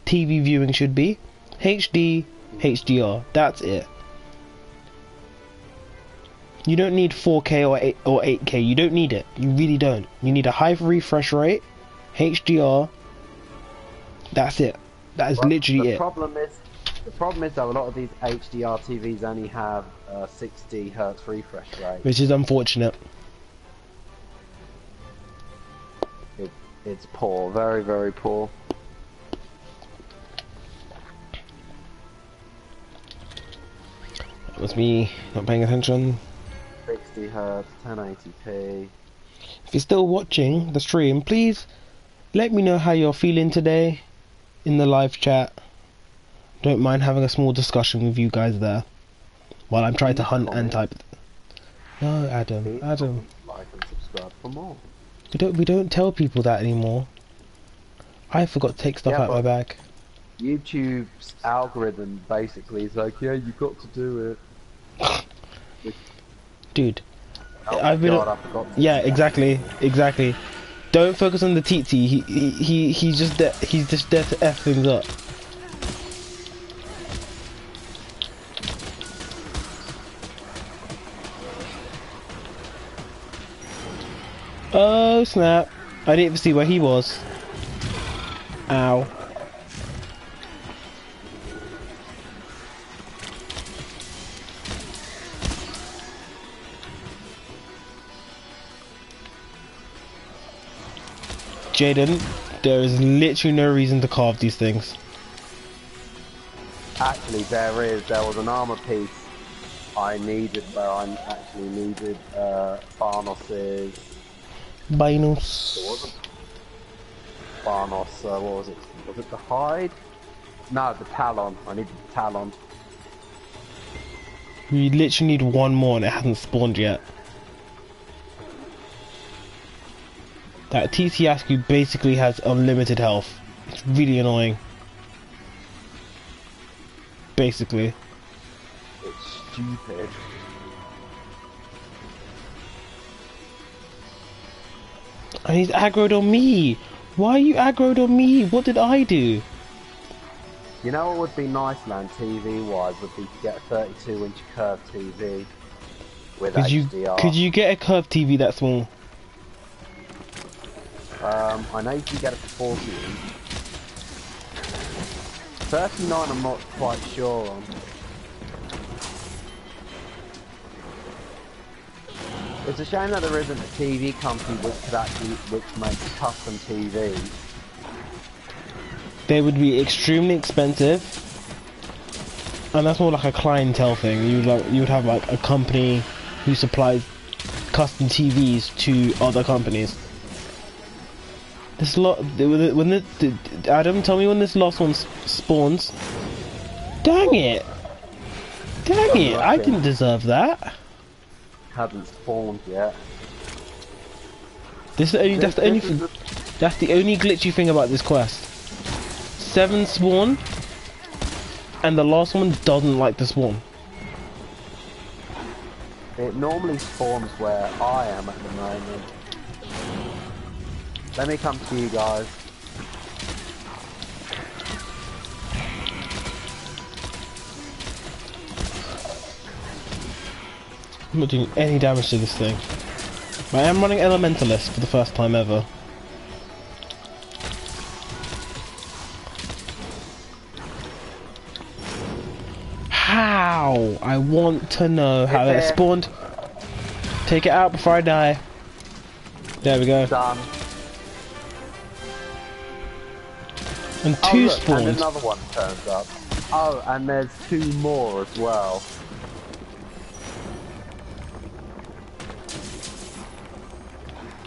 TV viewing should be. HD HDR. That's it. You don't need 4K or 8K. You don't need it. You really don't. You need a high refresh rate, HDR. That's it. That is literally it. The problem is though, a lot of these HDR TVs only have 60 Hz refresh rate. Which is unfortunate. It's poor, very, very poor. That was me not paying attention. 60 Hz, 1080p. If you're still watching the stream, please let me know how you're feeling today in the live chat. Don't mind having a small discussion with you guys there while I'm trying to hunt and type. No, Adam. Like and subscribe for more. We don't tell people that anymore. I forgot to take stuff out of my bag. YouTube's algorithm basically is like, yeah, you got to do it. Dude, Oh I've been. God, I forgot to Yeah, do exactly. Don't focus on the TT. He's just there. He's just there to f things up. Oh snap! I didn't even see where he was. Ow. Jaden, there is literally no reason to carve these things. Actually, there was an armor piece I needed where I actually needed Barnos's. Binos. It wasn't Barnos. What was it? Was it the hide? No, the Talon. I needed the Talon. We literally need one more and it hasn't spawned yet. That TT Askew basically has unlimited health. It's really annoying. Basically. It's stupid. And he's aggroed on me! Why are you aggroed on me? What did I do? You know what would be nice, man, TV-wise, would be to get a 32-inch curved TV with HDR. Could you get a curved TV that small? I know you can get it for 40 inch. 39 I'm not quite sure on. It's a shame that there isn't a TV company which makes custom TVs. They would be extremely expensive. And that's more like a clientele thing. You would have like a company who supplies custom TVs to other companies. This lot, Adam, tell me when this last one spawns. Dang it! Dang it! I didn't deserve that. Hasn't spawned yet. That's the only glitchy thing about this quest. 7 spawn, and the last one doesn't like to spawn. It normally spawns where I am at the moment. Let me come to you guys. I'm not doing any damage to this thing. I am running Elementalist for the first time ever. How? I want to know how it spawned. Take it out before I die. There we go. Done. And two look, spawned. and another one turns up. Oh, and there's 2 more as well.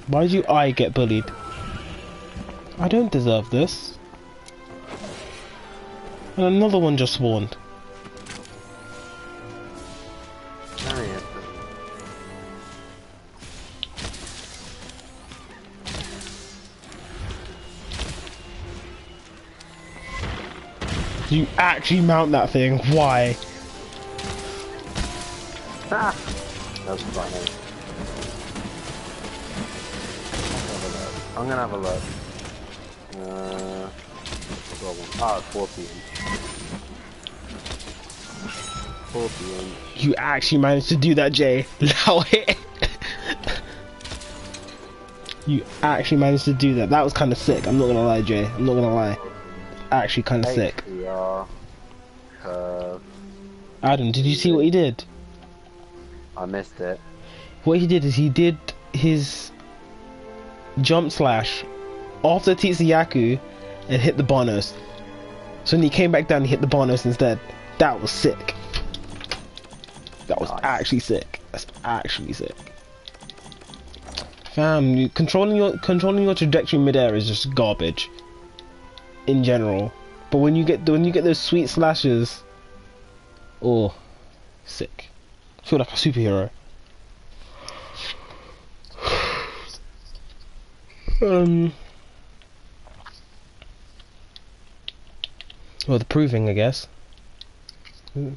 Why did I get bullied? I don't deserve this. And another one just spawned. Oh, yeah. You actually mount that thing? Why? Ah! That's funny. I'm gonna have a look. Oh, 40 inch. 40-inch. You actually managed to do that, Jay. Allow it. You actually managed to do that. That was kind of sick. I'm not gonna lie, Jay. I'm not gonna lie. Actually, kind of sick. HDR, curve. Adam, did you see what he did? I missed it. What he did is he did his jump slash after Tsuyaku and hit the Barnos. So when he came back down, he hit the Barnos instead. That was sick. That was actually sick. That's actually sick. Fam, controlling your trajectory midair is just garbage in general. But when you get those sweet slashes, oh, sick. I feel like a superhero. Well, the proving, I guess. Fam,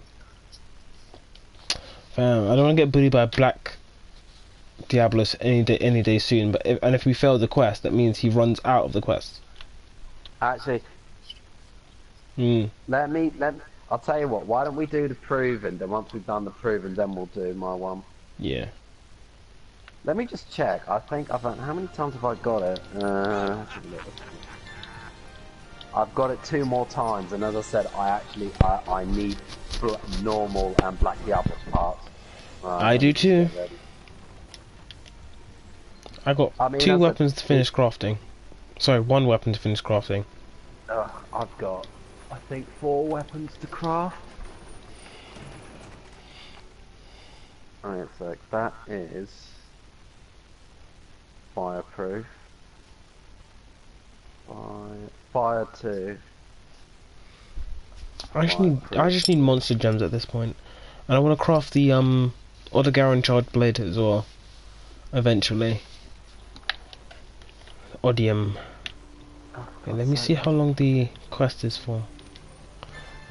I don't want to get bullied by Black Diablos any day soon. But if we fail the quest, that means he runs out of the quest. Actually, I'll tell you what. Why don't we do the proving? Then once we've done the proving, then we'll do my one. Yeah. Let me just check. I think I've how many times have I got it? I've got it 2 more times, and as I said, I need normal and Black Diablos parts. I do too. I got 2 weapons to finish crafting. Sorry, 1 weapon to finish crafting. I've got, I think, 4 weapons to craft. Alright, so that is fireproof. Fire 2. I just need monster gems at this point, and I want to craft the other Garen Charged blade as well. Eventually. Odium. Okay, let me see how long the quest is for.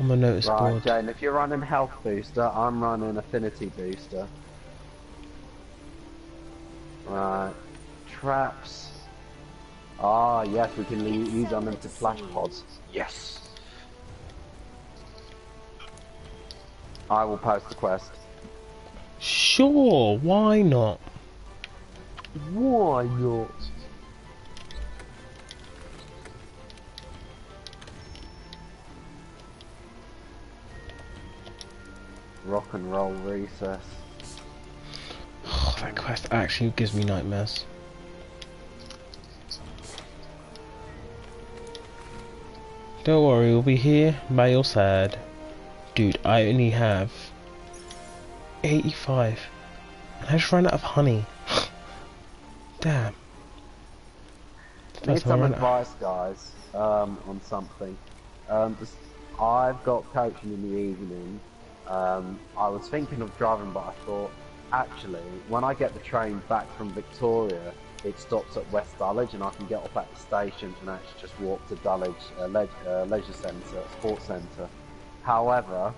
On my notice board. Right, Jane, if you're running health booster, I'm running affinity booster. Right. Traps. Ah, yes, we can use unlimited flash pods. Yes. I will post the quest. Sure, why not? Why not? Rock and roll recess. Oh, that quest actually gives me nightmares. Don't worry, we'll be here by your side. Dude, I only have 85. And I just ran out of honey. Damn. Need some advice, guys, on something. I've got coaching in the evening. I was thinking of driving, but I thought, actually, when I get the train back from Victoria, it stops at West Dulwich, and I can get off at the station and actually just walk to Dulwich Leisure Centre, Sports Centre. However,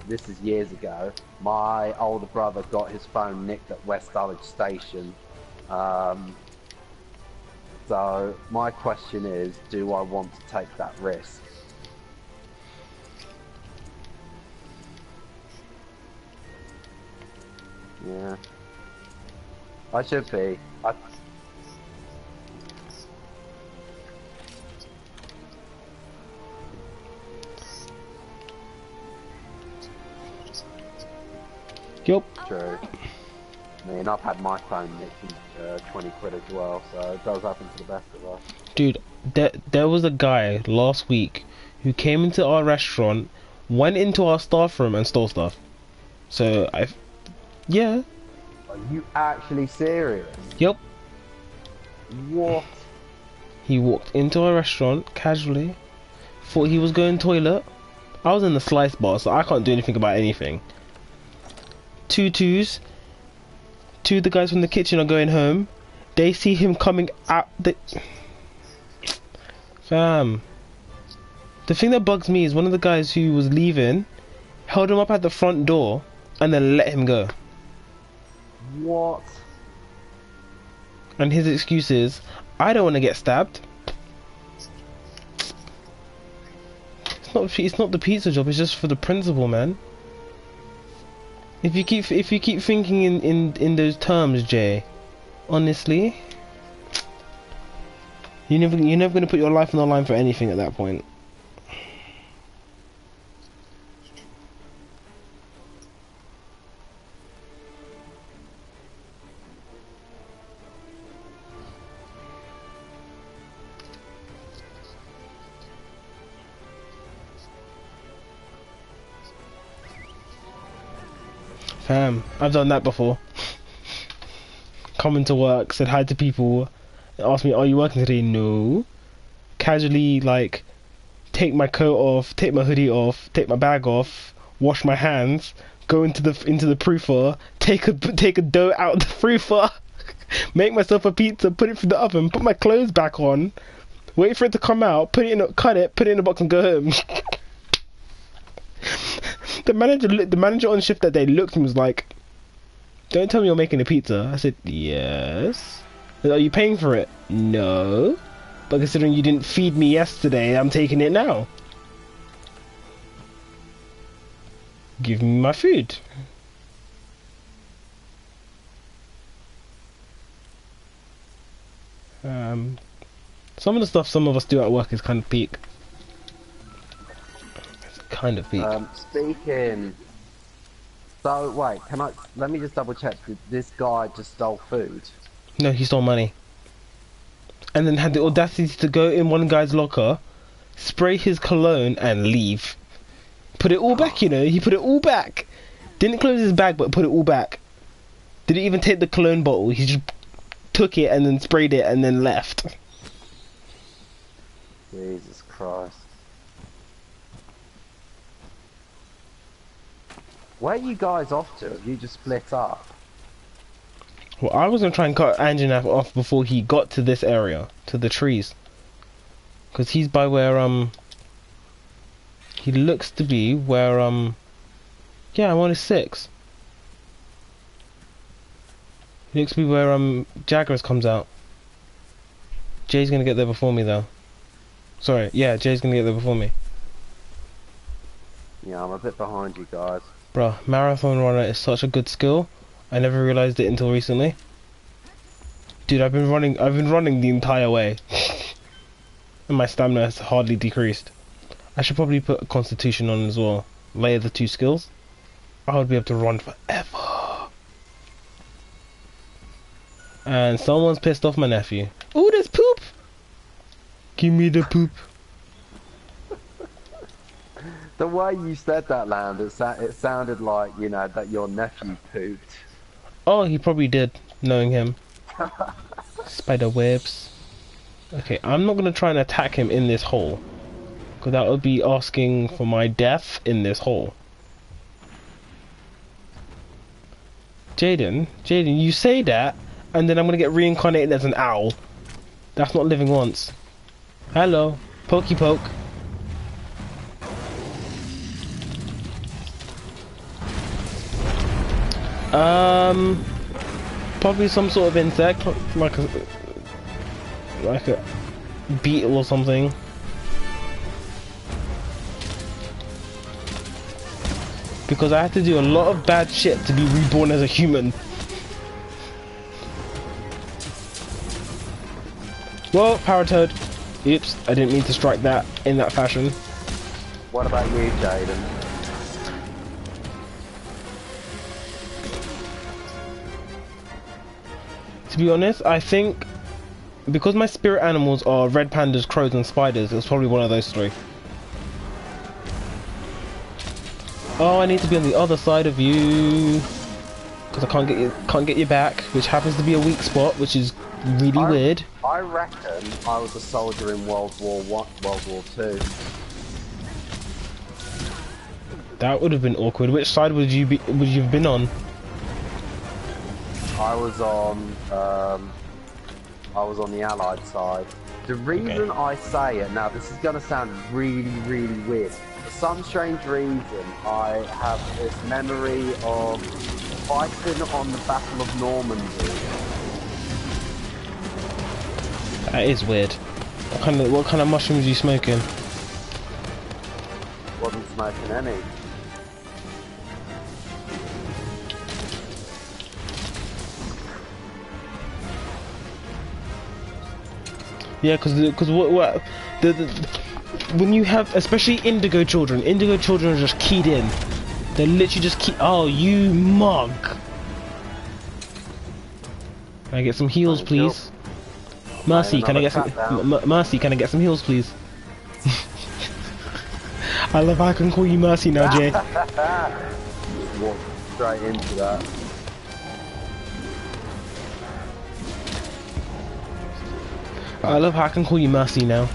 this is years ago, my older brother got his phone nicked at West Dulwich Station. So my question is, do I want to take that risk? Yeah. I should be. Yup. True. I mean, I've had my phone nicked 20 quid as well, so it does happen to the best of us. Dude, there was a guy last week who came into our restaurant, went into our staff room and stole stuff. So, yeah. Are you actually serious? Yep. What? He walked into our restaurant casually, thought he was going toilet. I was in the slice bar, so I can't do anything about anything. 2 twos. 2 of the guys from the kitchen are going home. They see him coming out. Fam. The thing that bugs me is one of the guys who was leaving held him up at the front door and then let him go. What? And his excuse is, I don't want to get stabbed. It's not the pizza job, it's just for the principal, man. If you keep thinking in those terms, Jay, honestly, you're never gonna put your life on the line for anything at that point. Fam, I've done that before. Come into work, said hi to people, asked me, "Are you working today?" No. Casually, like, take my coat off, take my hoodie off, take my bag off, wash my hands, go into the proofer, take a dough out of the proofer, make myself a pizza, put it through the oven, put my clothes back on, wait for it to come out, cut it, put it in a box, and go home. The manager on shift that day looked and was like, "Don't tell me you're making a pizza." I said, "Yes." Are you paying for it? No. But considering you didn't feed me yesterday, I'm taking it now. Give me my food. Some of the stuff some of us do at work is kind of peak. Kind of peak. Speaking. So wait, let me just double check. Did this guy just stole food? No, he stole money. And then had the audacity to go in one guy's locker, spray his cologne, and leave. Put it all back, you know. He put it all back. Didn't close his bag, but put it all back. Didn't even take the cologne bottle. He just took it and then sprayed it and then left. Jesus Christ. Where are you guys off to? Have you just split up? Well, I was going to try and cut Anjanath off before he got to this area, to the trees. Because he's by where, he looks to be where, yeah, I'm on his 6. He looks to be where, Jaggers comes out. Jay's going to get there before me, though. Sorry, yeah, Jay's going to get there before me. Yeah, I'm a bit behind you guys. Bruh, marathon runner is such a good skill. I never realized it until recently. Dude, I've been running the entire way. And my stamina has hardly decreased. I should probably put Constitution on as well. Layer the 2 skills. I would be able to run forever. And someone's pissed off my nephew. Ooh, there's poop! Give me the poop. The way you said that, Land, it sounded like, you know, that your nephew pooped. Oh, he probably did, knowing him. Spider webs. Okay, I'm not going to try and attack him in this hole. Because that would be asking for my death in this hole. Jaden, you say that, and then I'm going to get reincarnated as an owl. That's not living once. Hello, pokey poke. Probably some sort of insect, like a beetle or something. Because I had to do a lot of bad shit to be reborn as a human. Whoa, power toad. Oops, I didn't mean to strike that in that fashion. What about you, Jaden? To be honest, I think because my spirit animals are red pandas, crows and spiders, it was probably one of those 3. Oh, I need to be on the other side of you because I can't get you back, which happens to be a weak spot, which is really weird. I reckon I was a soldier in World War II. That would have been awkward. Which side would you have been on? I was on the Allied side. The reason I say it, now this is going to sound really, really weird. For some strange reason, I have this memory of fighting on the Battle of Normandy. That is weird. What kind of mushrooms are you smoking? Wasn't smoking any. Yeah, because what when you have, especially indigo children are just keyed in. They're literally just key. Oh, you mug! Can I get some heals, please? Mercy, can I get some? Mercy, can I get some heals, please? I love how I can call you Mercy now, Jay. Walk straight into that. I love how I can call you Mercy now.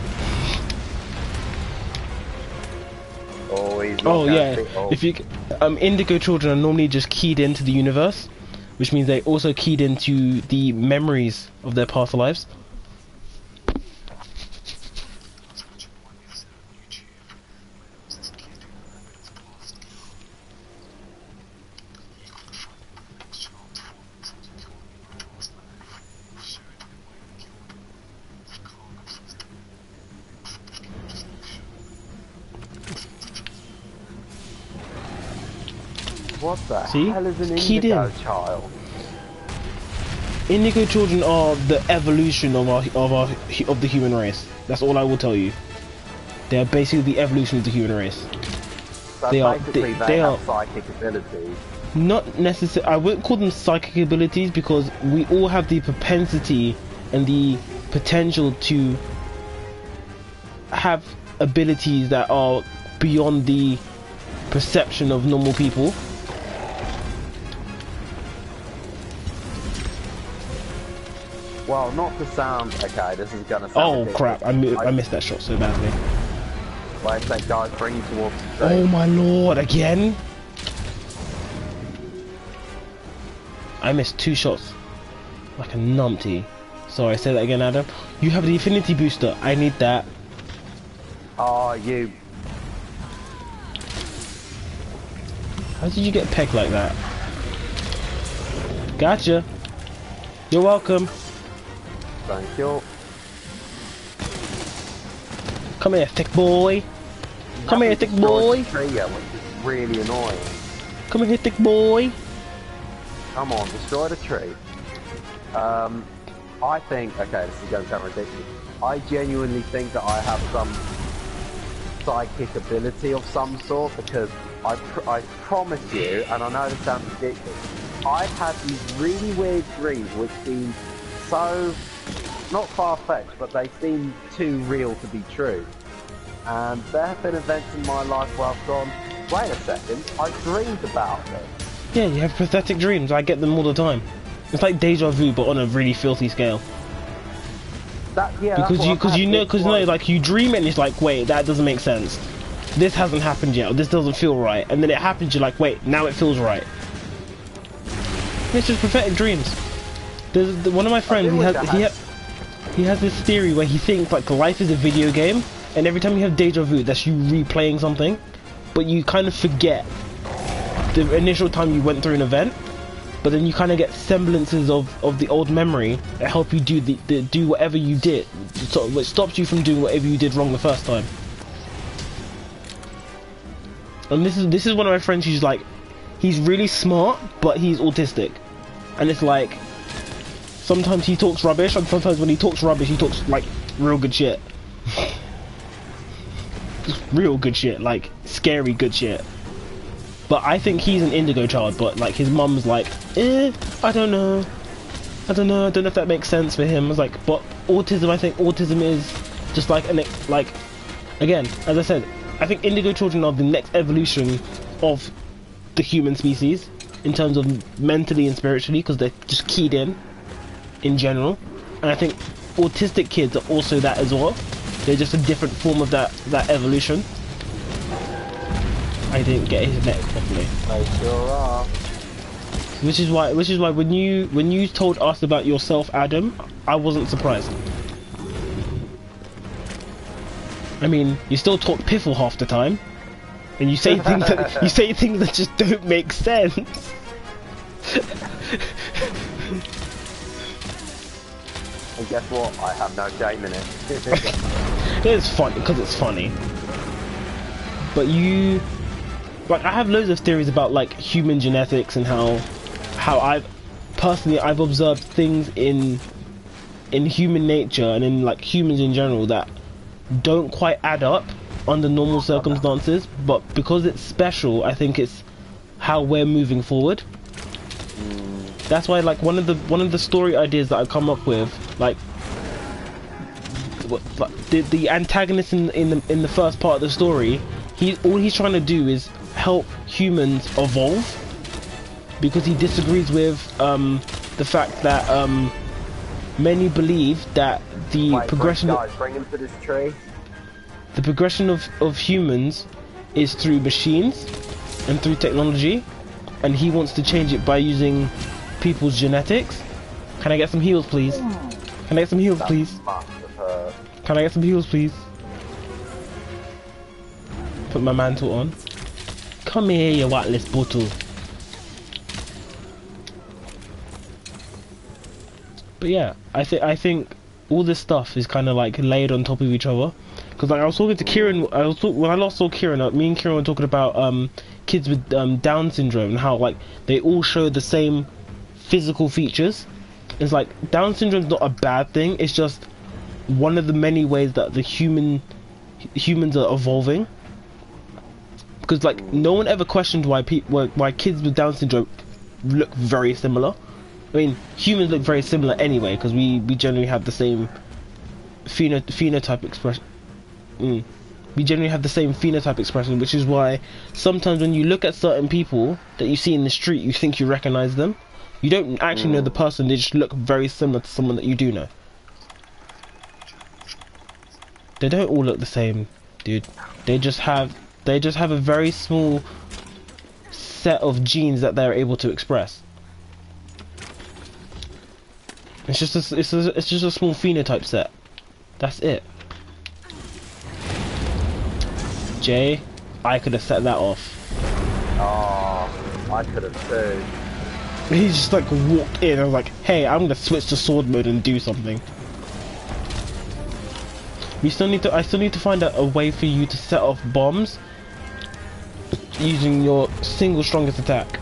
Oh, he's not oh yeah, oh. if you indigo children are normally just keyed into the universe, which means they also keyed into the memories of their past lives. What the See? hell is an Keyed indigo in. child? Indigo children are the evolution of the human race. That's all I will tell you. They are basically the evolution of the human race. So they they are have psychic abilities. Not necessarily. I wouldn't call them psychic abilities because we all have the propensity and the potential to have abilities that are beyond the perception of normal people. Well, not to sound okay. This is gonna sound. Oh ridiculous. crap! I missed that shot so badly. Like that guy bring you towards the Oh my lord! Again? I missed 2 shots like a numpty. Sorry, say that again, Adam. You have the affinity booster. I need that. Oh, you. How did you get pegged like that? Gotcha. You're welcome. Thank you. Come here, thick boy. Come here, thick boy. Trigger, which is really annoying. Come here, thick boy. Come on, destroy the tree. I think, okay, this is going to sound ridiculous. I genuinely think that I have some psychic ability of some sort because I promise you, and I know this sounds ridiculous, I've had these really weird dreams which seem so, not far-fetched, but they seem too real to be true. And there have been events in my life where I've gone, wait a second, I dreamed about this. Yeah, you have pathetic dreams. I get them all the time. It's like deja vu, but on a really filthy scale. Because you know, like you dream it and it's like, wait, that doesn't make sense. This hasn't happened yet, or this doesn't feel right, and then it happens. You're like, wait, now it feels right. It's just pathetic dreams. There's one of my friends. He has this theory where he thinks like life is a video game, and every time you have deja vu, that's you replaying something, but you kind of forget the initial time you went through an event, but then you kind of get semblances of the old memory that help you do whatever you did, so which stops you from doing whatever you did wrong the first time. And this is one of my friends who's like, he's really smart, but he's autistic, and it's like sometimes he talks rubbish, and sometimes when he talks rubbish, he talks like real good shit. Real good shit, like scary good shit. But I think he's an indigo child, but like his mum's like, I don't know if that makes sense for him. I was like, but autism, I think autism is just like again, as I said, I think indigo children are the next evolution of the human species in terms of mentally and spiritually, because they're just keyed in general. And I think autistic kids are also that as well. They're just a different form of that evolution. I didn't get his neck properly. They sure are. Which is why when you told us about yourself, Adam, I wasn't surprised. I mean, you still talk piffle half the time, and you say things that just don't make sense. And guess what? I have no shame in it. It's funny because it's funny. But you, like, I have loads of theories about like human genetics and how I've observed things in in human nature and in like humans in general that don't quite add up under normal circumstances, but because it's special, I think it's how we're moving forward. That's why, like, one of the story ideas that I come up with, like the antagonist in the first part of the story, all he's trying to do is help humans evolve because he disagrees with the fact that many believe that the progression. Guys, bring him to this tree. The progression of humans is through machines and through technology, and he wants to change it by using people's genetics. Can I get some heals, please? Can I get some heals, please? Can I get some heals, please? Put my mantle on. Come here, you whitelist bottle. But yeah, I think all this stuff is kind of like layered on top of each other. Because like I was talking to Kieran, when I last saw Kieran, me and Kieran were talking about kids with Down syndrome and how like they all show the same physical features. It's like Down syndrome's not a bad thing. It's just one of the many ways that the humans are evolving. Because like no one ever questioned why kids with Down syndrome look very similar. I mean, humans look very similar anyway because we generally have the same phenotype expression. We generally have the same phenotype expression, which is why sometimes when you look at certain people that you see in the street, you think you recognize them. You don't actually know the person; they just look very similar to someone that you do know. They don't all look the same, dude. They just have a very small set of genes that they're able to express. It's just a small phenotype set. That's it. Jay, I could have set that off. Oh, I could have too. He just like walked in and was like, hey, I'm gonna switch to sword mode and do something. I still need to find out a way for you to set off bombs using your single strongest attack.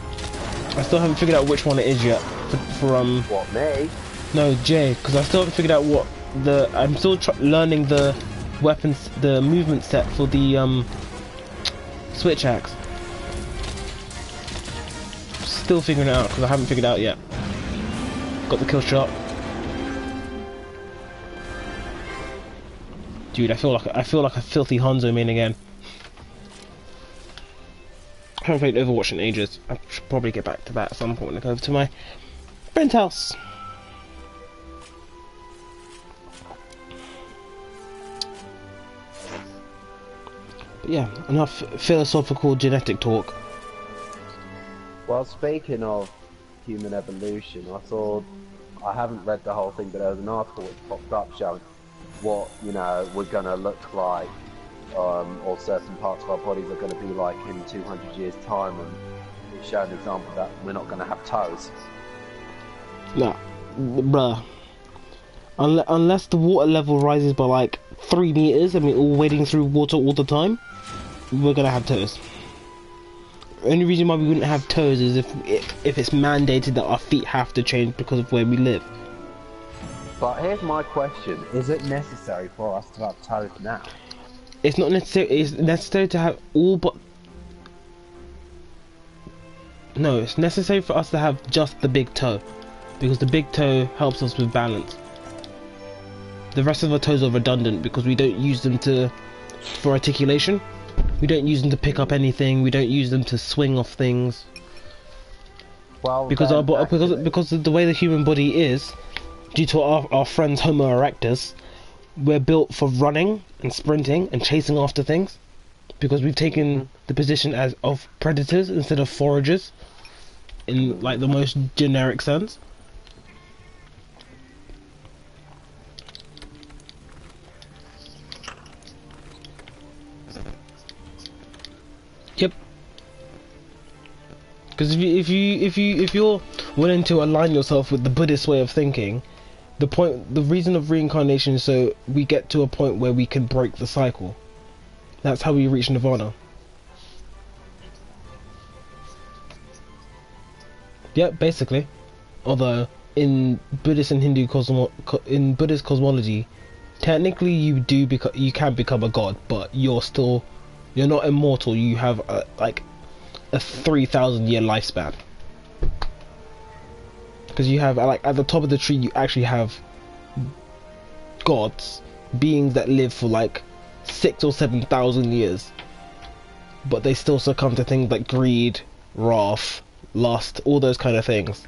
I still haven't figured out which one it is yet. What, me? No, Jay, because I still haven't figured out what I'm still learning the weapons, the movement set for the switch axe. Still figuring it out because I haven't figured it out yet. Got the kill shot. Dude, I feel like a filthy Hanzo main again. I haven't played Overwatch in ages. I should probably get back to that at some point when I go over to my friend's house. But yeah, enough philosophical genetic talk. Well, speaking of human evolution, I haven't read the whole thing, but there was an article which popped up showing what, we're going to look like, or certain parts of our bodies are going to be like in 200 years' time, and it showed an example that we're not going to have toes. Nah, bruh. Unless the water level rises by like 3 meters and we're all wading through water all the time, we're gonna have toes. The only reason why we wouldn't have toes is if it's mandated that our feet have to change because of where we live. But here's my question: is it necessary for us to have toes now? It's not necessary. It's necessary to have all, but no, it's necessary for us to have just the big toe, because the big toe helps us with balance. The rest of our toes are redundant because we don't use them for articulation. We don't use them to pick up anything. We don't use them to swing off things. Well, because because of the way the human body is, due to our friends Homo erectus, we're built for running and sprinting and chasing after things. Because we've taken the position of predators instead of foragers, in like the most generic sense. Yep. Because if you're willing to align yourself with the Buddhist way of thinking, the reason of reincarnation is so we get to a point where we can break the cycle. That's how we reach nirvana. Yep, basically. Although in Buddhist and Hindu in Buddhist cosmology, technically you can become a god, but you're not immortal. You have like a 3,000 year lifespan, because you have like at the top of the tree you actually have gods, beings that live for like 6 or 7,000 years, but they still succumb to things like greed, wrath, lust, all those kind of things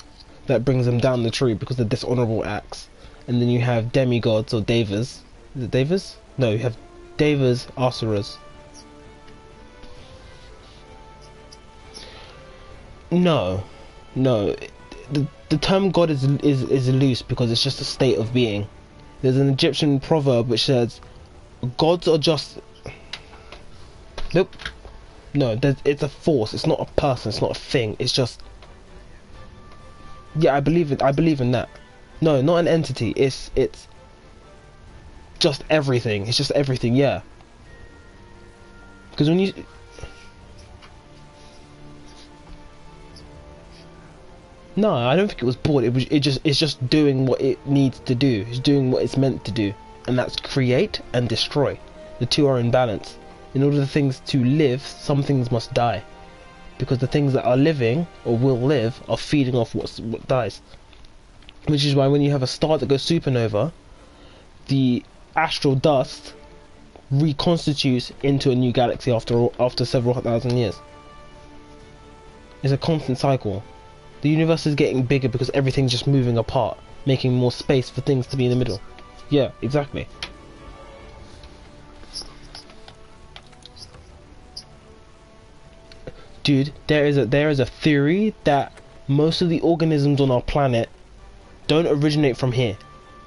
that brings them down the tree because of dishonorable acts. And then you have demigods or devas. Is it devas? No, you have devas, asuras. No. The term god is loose because it's just a state of being. There's an Egyptian proverb which says, "Gods are just." Nope. No, it's a force. It's not a person. It's not a thing. It's just. Yeah, I believe in that. No, not an entity. It's just everything. It's just everything. Yeah. Because when you. No, I don't think it was bored. It's just doing what it needs to do. It's doing what it's meant to do, and that's create and destroy. The two are in balance. In order for things to live, some things must die, because the things that are living or will live are feeding off what dies. Which is why when you have a star that goes supernova, the astral dust reconstitutes into a new galaxy after several thousand years. It's a constant cycle. The universe is getting bigger because everything's just moving apart, making more space for things to be in the middle. Yeah, exactly. Dude, there is a theory that most of the organisms on our planet don't originate from here.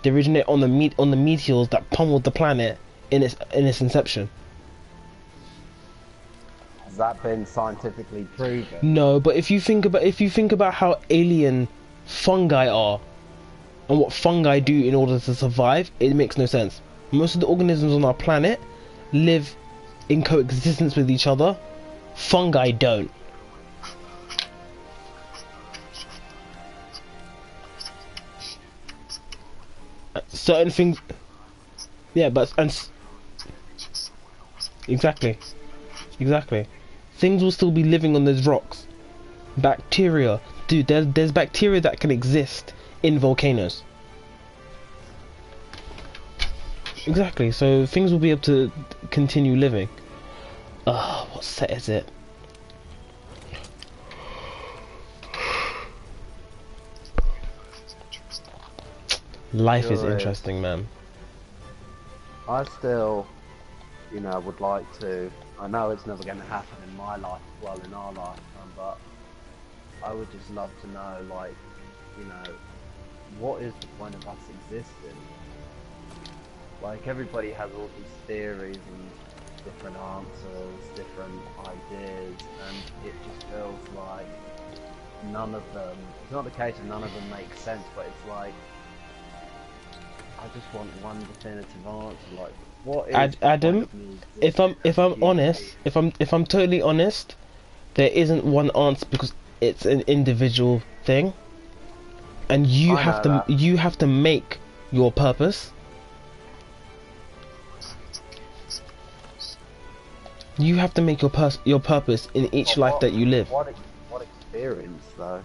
They originate on the meteors that pummeled the planet in its inception. Has that been scientifically proven? No, but if you think about how alien fungi are and what fungi do in order to survive, it makes no sense. Most of the organisms on our planet live in coexistence with each other. Fungi don't. Certain things, yeah, exactly. Things will still be living on those rocks. Bacteria, dude, there's bacteria that can exist in volcanoes. Exactly, so things will be able to continue living. What set is it? Life is interesting, man. I still, would like to. I know it's never going to happen in my life, well, in our lifetime, but I would just love to know, like, what is the point of us existing? Like, everybody has all these theories and different answers, different ideas, and it just feels like none of them, it's not the case of none of them make sense, but it's like, I just want one definitive answer, like, what is Adam, if I'm honest, if I'm totally honest, there isn't one answer because it's an individual thing, and you have to make your purpose. You have to make your purpose in each life that you live. What experience though?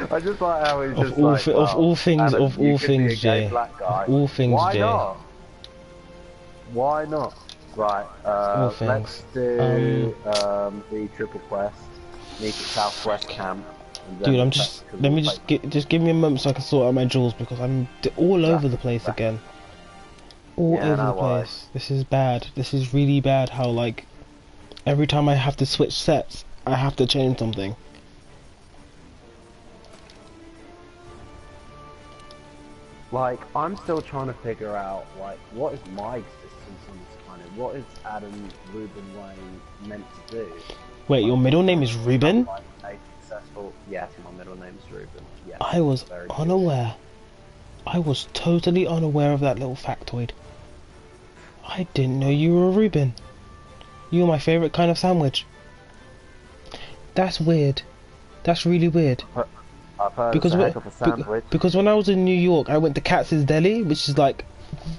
I just like how he's just like, of all things, Jay. All things, Why Jay. not? Why not? Right, let's do the triple quest. Meet at Southwest Camp. Dude, just give me a moment so I can sort out my jewels because I'm all over the place again. All over the place. This is bad. This is really bad. How like every time I have to switch sets, I have to change something. Like, I'm still trying to figure out, like, what is my existence on this planet? What is Adam Ruben Wayne meant to do? Wait, your middle name is Ruben? Like, a successful Yes, my middle name's Ruben. Yes, I was very good. unaware. I was totally unaware of that little factoid. I didn't know you were a Reuben. You're my favourite kind of sandwich. That's weird. That's really weird. I've heard Because it's a when, heck of a sandwich. because when I was in New York, I went to Katz's Deli, which is like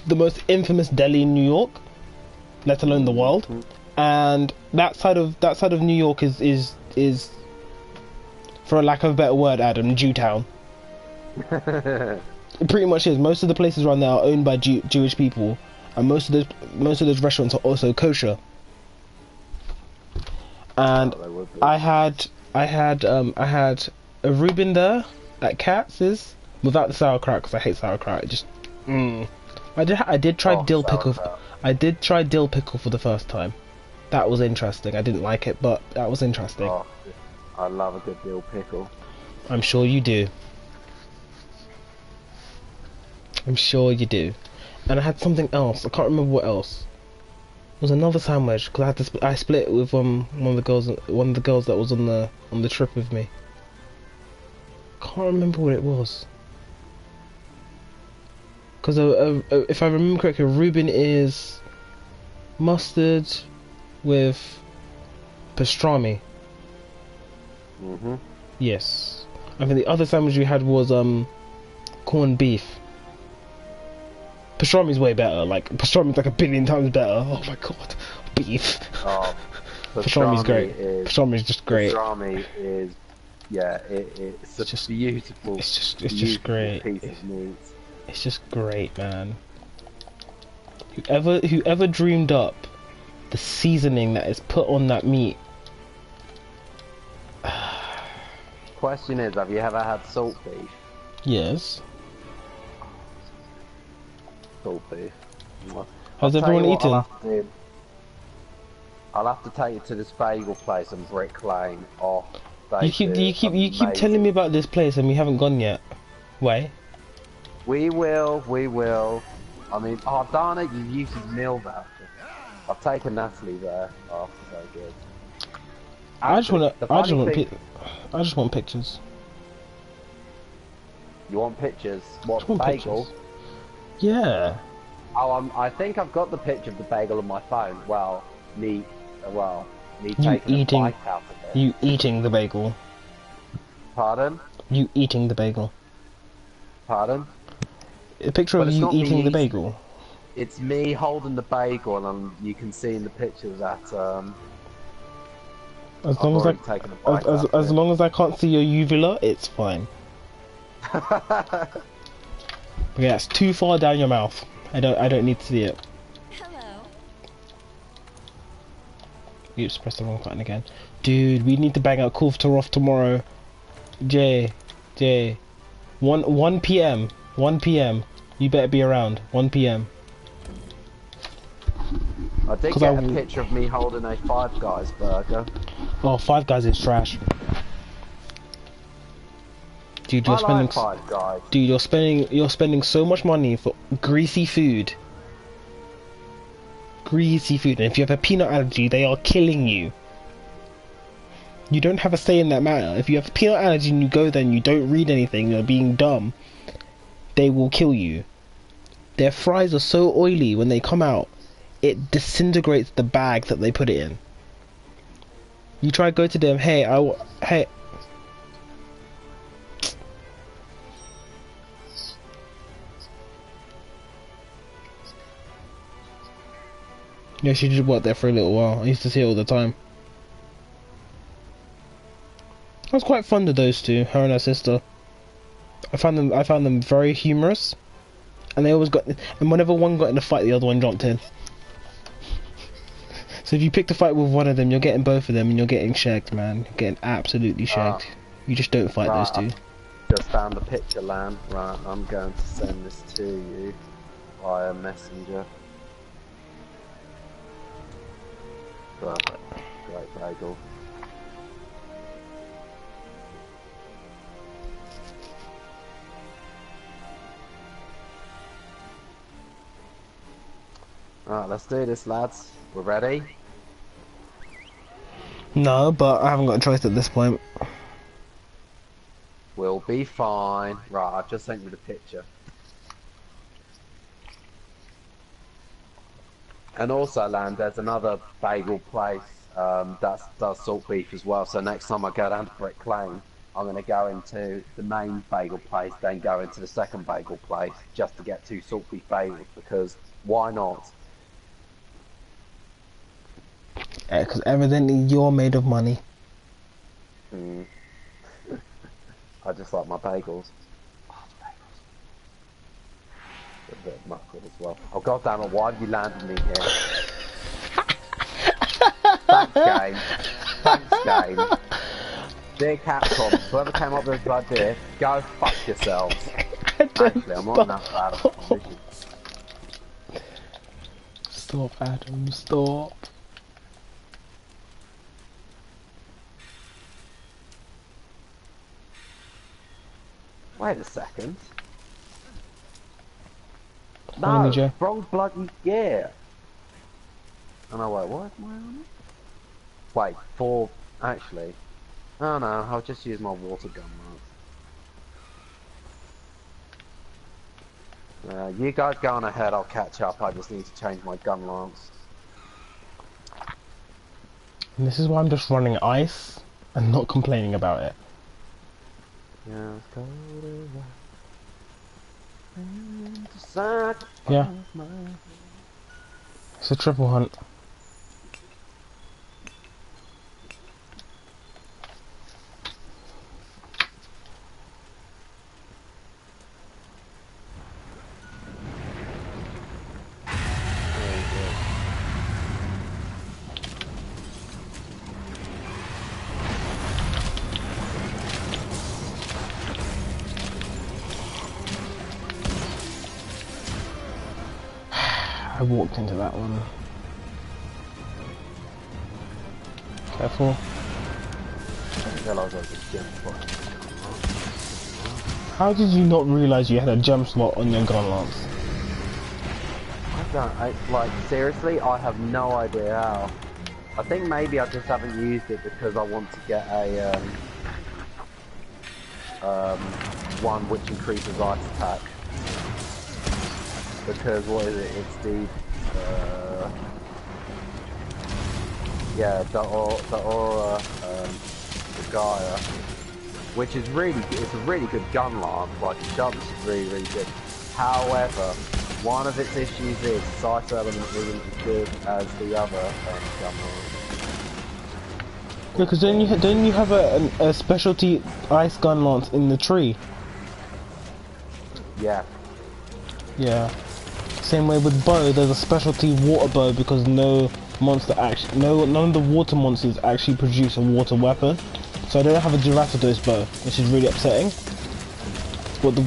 the most infamous deli in New York, let alone the world. And that side of New York is for a lack of a better word, Adam, Jewtown. It pretty much is. Most of the places around there are owned by Jewish people, and most of those restaurants are also kosher. And I had a Reuben there at Katz's without the sauerkraut because I hate sauerkraut. It just I did try dill pickle. I did try dill pickle for the first time. That was interesting. I didn't like it, but that was interesting. Oh, I love a good dill pickle. I'm sure you do. I'm sure you do. And I had something else. I can't remember what else. It was another sandwich because I split it with one of the girls that was on the trip with me. Can't remember what it was. Because if I remember correctly, Reuben is mustard with pastrami. Yes. I think the other sandwich we had was corned beef. Pastrami's way better. Like pastrami's like a billion times better. Oh my god, beef. Oh, pastrami's great. Pastrami's just great. Pastrami is, yeah, it's just beautiful. It's just great. Piece of meat. It's just great, man. Whoever dreamed up the seasoning that is put on that meat. Question is, have you ever had salt beef? Yes. Salt beef. How's everyone eating? I'll have to take you to this bagel place on Brick Lane. Oh, you keep telling me about this place and we haven't gone yet. Why? We will. I mean, oh darn it, you used his meal voucher. I've taken Natalie there. Oh, so good. I just want pictures. You want pictures? What, the bagel? Pictures. Yeah. Oh, I think I've got the picture of the bagel on my phone. Well, me taking a bite out of it. You eating the bagel. Pardon? You eating the bagel. Pardon? A picture of you eating the bagel. It's me holding the bagel, and you can see in the picture that as long as I can't see your uvula, it's fine. Yeah, it's too far down your mouth. I don't need to see it. Hello. Oops, pressed the wrong button again. Dude, we need to bang out Call for Taroth tomorrow. J. 1 PM. 1 PM. You better be around. 1 PM. I did get a picture of me holding a Five Guys burger. Oh, Five Guys is trash. Dude, you're spending. Five Guys. Dude, you're spending so much money for greasy food. Greasy food, and if you have a peanut allergy, they are killing you. You don't have a say in that matter. If you have a peanut allergy and you go there and you don't read anything, you're being dumb. They will kill you. Their fries are so oily when they come out, it disintegrates the bag that they put it in. You try to go to them, hey. Yeah, she just worked there for a little while. I used to see her all the time. It was quite fun to those two, her and her sister. I found them very humorous, and they always and whenever one got in a fight, the other one jumped in. So if you pick the fight with one of them, you're getting both of them, and you're getting shagged, man. You're getting absolutely shagged. You just don't fight those two. Just found the picture, Lan. Right, I'm going to send this to you via Messenger. Perfect. Great bagel. Alright, let's do this, lads. We're ready? No, but I haven't got a choice at this point. We'll be fine. Right, I've just sent you the picture. And also, Lan, there's another bagel place that does salt beef as well. So next time I go down to Brick Lane, I'm going to go into the main bagel place, then go into the second bagel place just to get 2 salt beef bagels, because why not? Because evidently you're made of money. I just like my bagels. Oh, the bagels. A bit of mustard as well. Oh god damn it, why have you landed me here? Thanks game. Thanks game. Dear Capcom, whoever came up with this idea, go fuck yourselves. Actually, I'm not in that bad of a position. Stop, Adam, stop. Wait a second. Follow me, No, Joe. wrong bloody gear. Oh no, wait, what am I on? Wait, 4, actually. Oh no, I'll just use my water gun lance. You guys go on ahead, I'll catch up. I just need to change my gun lance. And this is why I'm just running ice and not complaining about it. Yeah, let's go Yeah. It's a triple hunt. I walked into that one. Careful. How did you not realise you had a jump slot on your gun lance? like, seriously, I have no idea how. I think maybe I just haven't used it because I want to get a, one which increases ice attack. Because, what is it, it's the, yeah, the Aura, the Gaia, which is really, it's a really good gun lance, like, the jumps is really, really good. However, one of its issues is sight element isn't as good as the other gun lance. Yeah, because don't you have a specialty ice gun lance in the tree? Yeah. Yeah. Same way with bow, there's a specialty water bow because no monster actually, none of the water monsters actually produce a water weapon. So I don't have a Duratidos bow, which is really upsetting. But the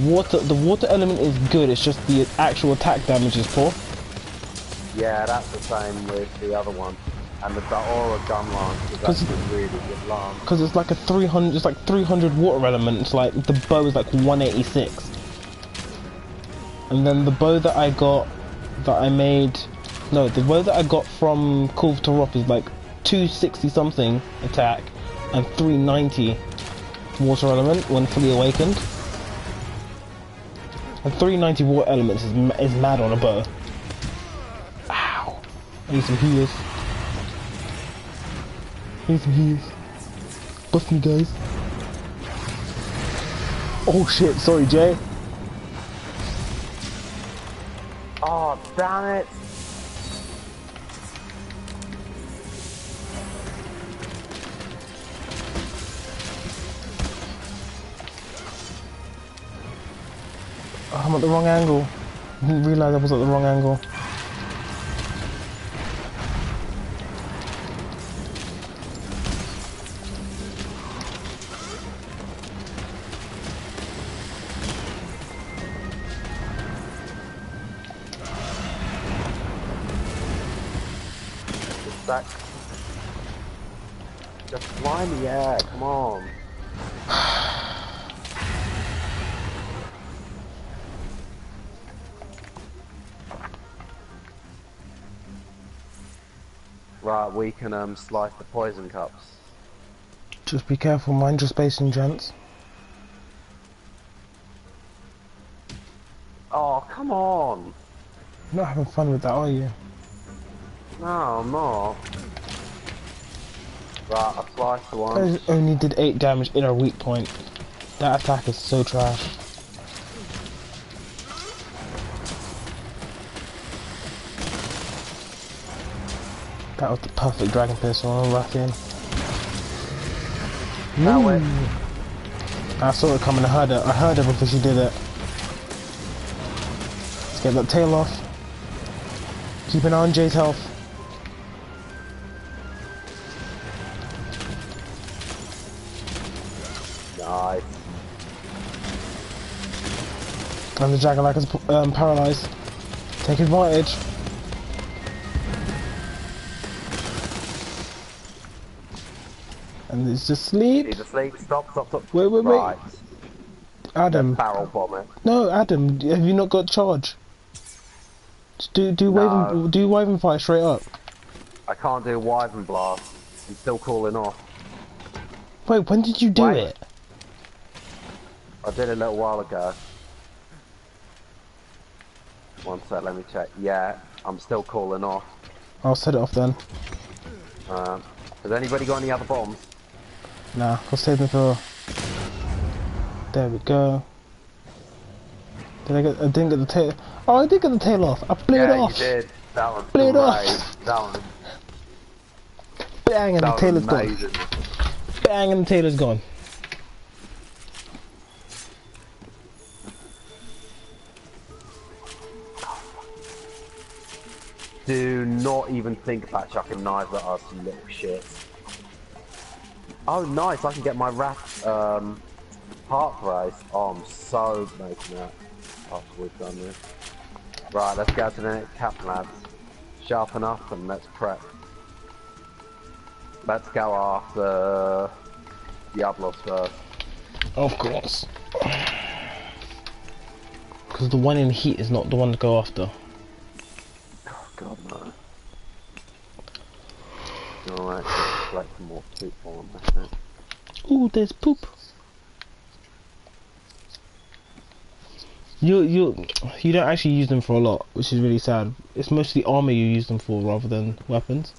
water element is good. It's just the actual attack damage is poor. Yeah, that's the same with the other one. And the Aura gun lance is actually a really good lance. Because it's like a 300, it's like 300 water element. It's like the bow is like 186. And then the bow that I got, the bow that I got from Kulv Tarop is like 260 something attack and 390 water element when fully awakened. And 390 water elements is mad on a bow. Ow! I need some healers. Buff me, guys. Oh shit! Sorry, Jay. Oh, damn it! Oh, I'm at the wrong angle. I didn't realise I was at the wrong angle. Just fly in the air, come on. Right, we can slice the poison cups. Just be careful, mind your spacing, gents. Oh, come on. You're not having fun with that, are you? No, I'm not. Right, I sliced the one. Guys only did 8 damage in a weak point. That attack is so trash. That was the perfect dragon pistol on Rathian. Now it. I saw it coming, I heard it before she did it. Let's get that tail off. Keep an eye on Jay's health. Nice. And the Jagalak is paralyzed. Take advantage. And it's just sleep. He's asleep. Stop. Wait. Right. Adam. Barrel bomb it. No, Adam. Have you not got charge? Just do Wyvern fire straight up. I can't do Wyvern blast. I'm still calling off. Wait, when did you do Wait. it? I did a little while ago. One sec, let me check. Yeah, I'm still calling off. I'll set it off then. Has anybody got any other bombs? Nah, I'll save them for... There we go. I didn't get the tail... Oh, I did get the tail off. I blew it off. Yeah, you did. That was blew it great. off. That was... Bang, and the tail is gone. Bang, and the tail is gone. Do not even think about chucking knives at us, you little shit. Oh, nice! I can get my heart race. Oh, I'm so making that after we've done this. Right, let's go to the next cap, lads. Sharpen up and let's prep. Let's go after Diablos first. Of course. Because the one in heat is not the one to go after. God no. Alright, collect some more poop on that. Ooh, there's poop. You don't actually use them for a lot, which is really sad. It's mostly armor you use them for rather than weapons.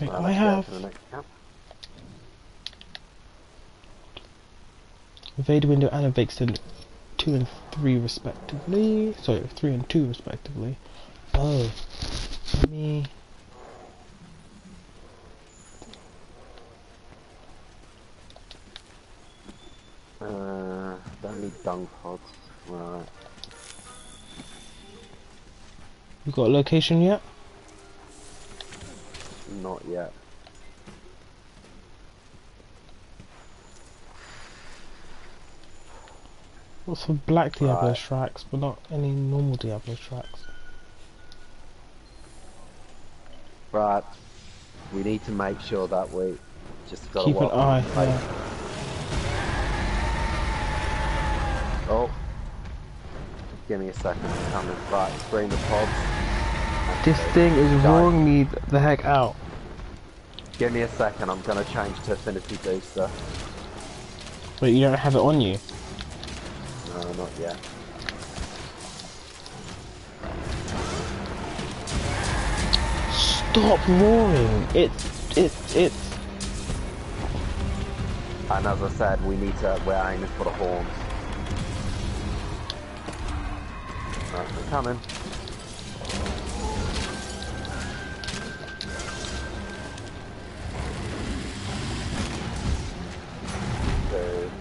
Wait, I have evade window and evade extend 2 and 3 respectively. Sorry, 3 and 2 respectively. Oh, let me. Don't need dung pods. Right. You got a location yet? Not yet. What's for black Diablo Right. tracks, but not any normal Diablo tracks? Right. We need to make sure that we just got Keep an eye. Yeah. Oh. Give me a second. It's coming. Right, bring the pods. This thing is roaring me the heck out. Give me a second. I'm gonna change to Affinity Booster. Wait, you don't have it on you? No, not yet. Stop roaring! It's. And as I said, we're aiming for the horns. Right, they're coming. Two.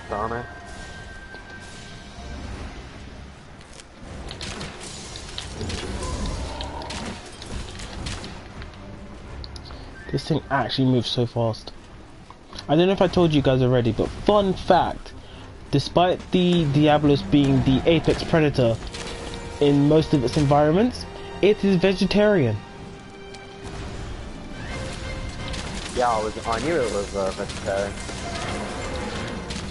Darn it. This thing actually moves so fast. I don't know if I told you guys already, but fun fact, despite the Diablos being the apex predator in most of its environments, it is vegetarian. Yeah, I knew it was vegetarian.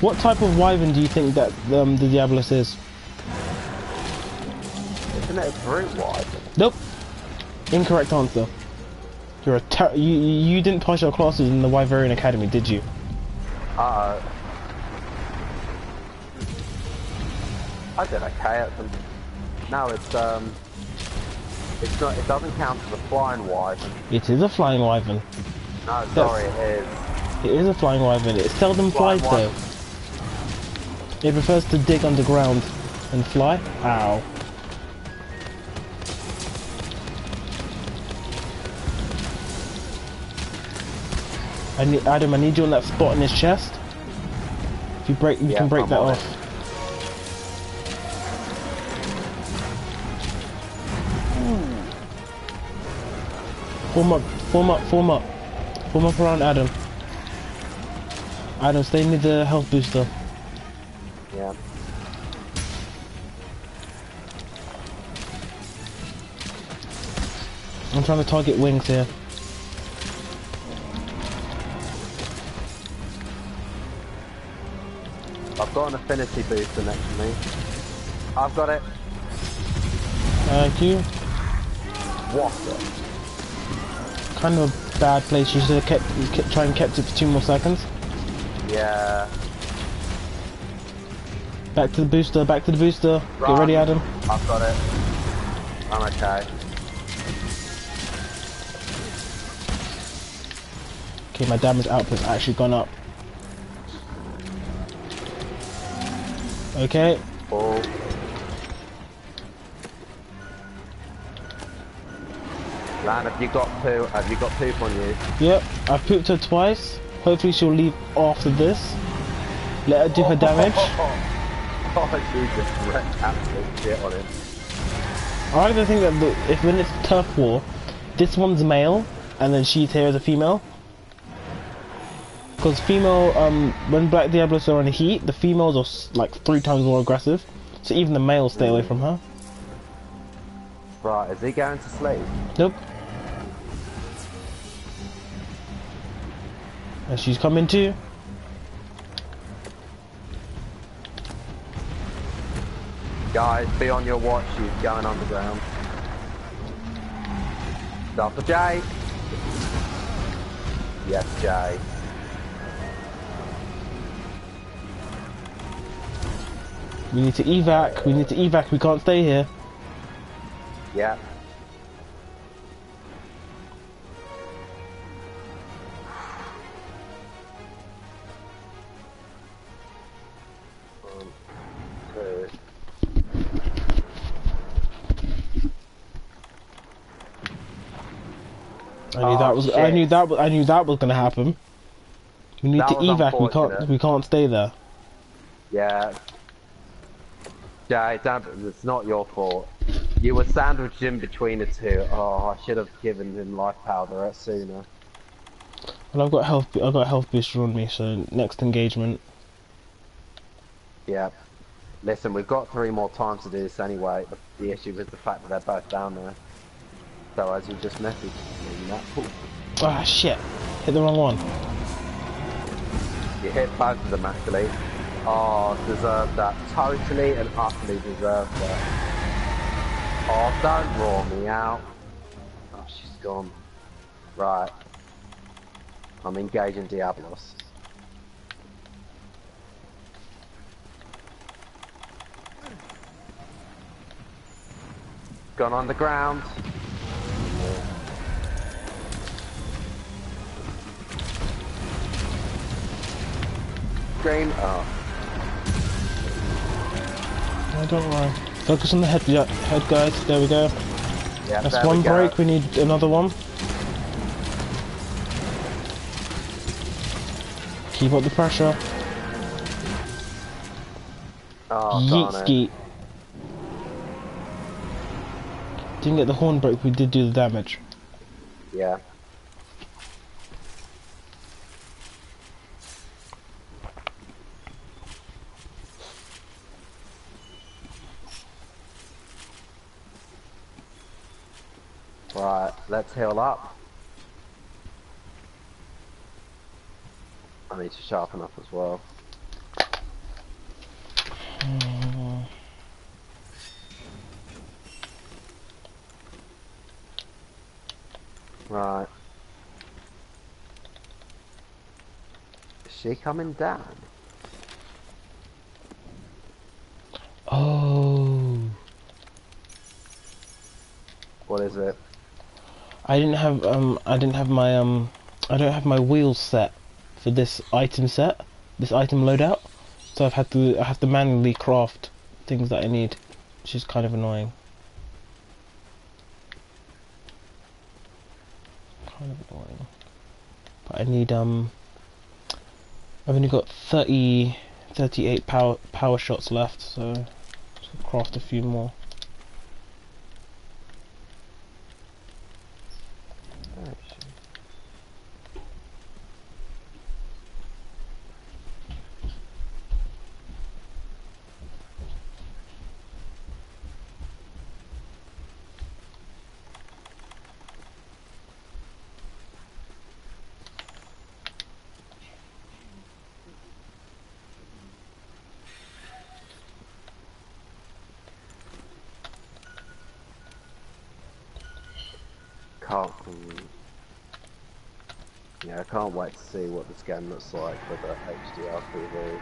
What type of wyvern do you think that the Diablos is? Isn't it a brute wyvern? Nope. Incorrect answer. You're a you didn't pass your classes in the Wyverian Academy, did you? I did okay at them. No, it's not. It doesn't count as a flying wyvern. It is a flying wyvern. No, sorry, it is. It is a flying wyvern. It seldom flies though. It prefers to dig underground and fly. Ow. Adam, I need you on that spot in his chest. If you break, you can break that off. Form up, form up, form up. Form up around Adam. Adam, stay near the health booster. Yeah. I'm trying to target wings here. I've got an affinity booster next to me. I've got it. Thank you. What? Kind of a bad place. You should have kept it for 2 more seconds. Yeah. Back to the booster. Back to the booster. Run. Get ready, Adam. I've got it. I'm okay. Okay, my damage output's actually gone up. Okay. Oh. Lan, have you got poop? Have you got poop on you? Yep, I've pooped her twice. Hopefully she'll leave after this. Let her do her damage. Oh, she just wrecked absolute shit on him. I like to think that if when it's turf war, this one's male, and then she's here as a female. Because female, when Black Diablos are in heat, the females are like 3 times more aggressive. So even the males stay away from her. Right, is he going to sleep? Nope. And she's coming too. Guys, be on your watch, she's going underground. Stop for Jay. Yes, Jay. We need to evac. We need to evac. We can't stay here. Yeah. One, two. I knew that was gonna happen. We need That to was evac. We can't stay there. Yeah. Jay, it's not your fault. You were sandwiched in between the two. Oh, I should have given him life powder sooner. Well, I've got health booster on me, so next engagement. Yeah. Listen, we've got 3 more times to do this anyway. The issue is the fact that they're both down there. So as you just messaged me, that pool. Ah, shit. Hit the wrong one. You hit both of them actually. Oh, deserved that. Totally and utterly deserved that. Oh, don't roar me out. Oh, she's gone. Right. I'm engaging Diablos. Gone underground. Scream. Oh. No, don't worry. Focus on the head guys. There we go. Yeah, that's one break. We need another one. Keep up the pressure. Oh, yeet skeet. Didn't get the horn break. We did do the damage. Yeah. Right, let's heal up. I need to sharpen up as well. Right, she coming down? Oh. What is it? I didn't have my I don't have my wheels set for this item set, this item loadout. So I have to manually craft things that I need, which is kind of annoying. But I need I've only got 38 power shots left, so I'll craft a few more. Yeah, I can't wait to see what this game looks like with the HDR TV.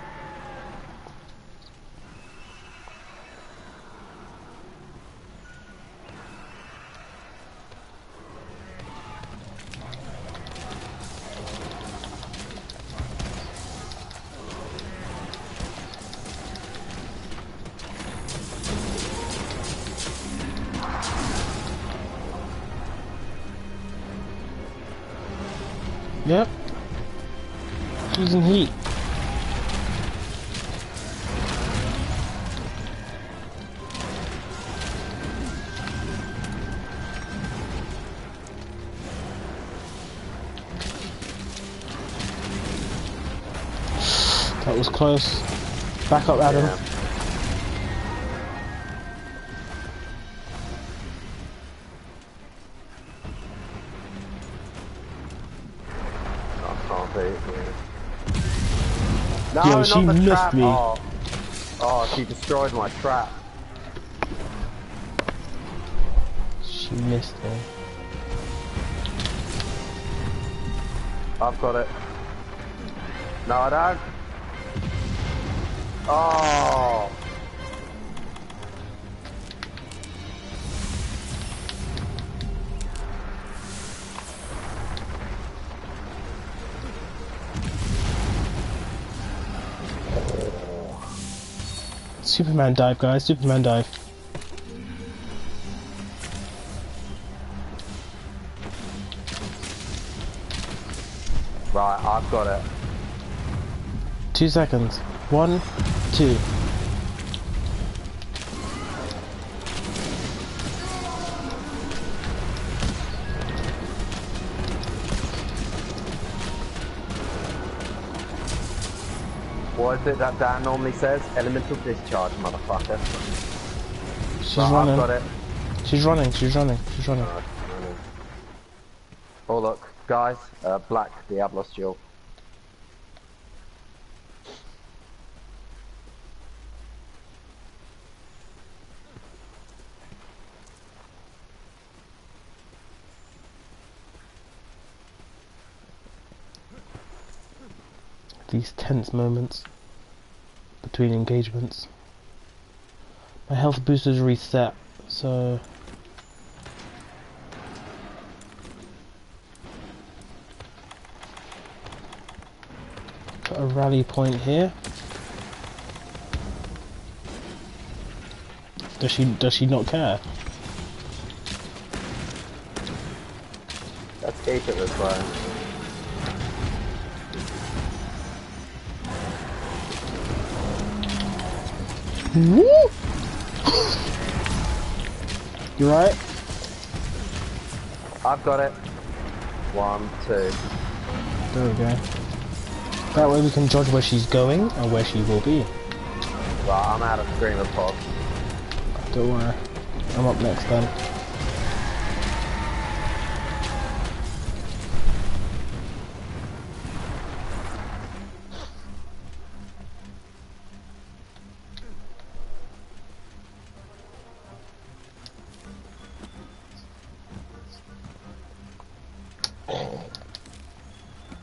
Yep. Using heat. That was close. Back up, Adam. Yeah. No, Yo, not she the missed trap. me. Oh, she destroyed my trap. She missed me. I've got it. No, I don't. Oh. Superman dive, guys. Superman dive. Right, I've got it. 2 seconds. 1, 2. What is it that Dan normally says? Elemental discharge, motherfucker. She's Right, running. I've got it. She's running. She's running. She's running. Oh look, guys, black Diablo Steel. These tense moments between engagements. My health booster's reset, so got a rally point here. Does she not care? Let's keep it this way. Woo! You right? I've got it. 1, 2. There we go. That way we can judge where she's going and where she will be. Right, I'm out of Screamer Pod. Don't worry. I'm up next then.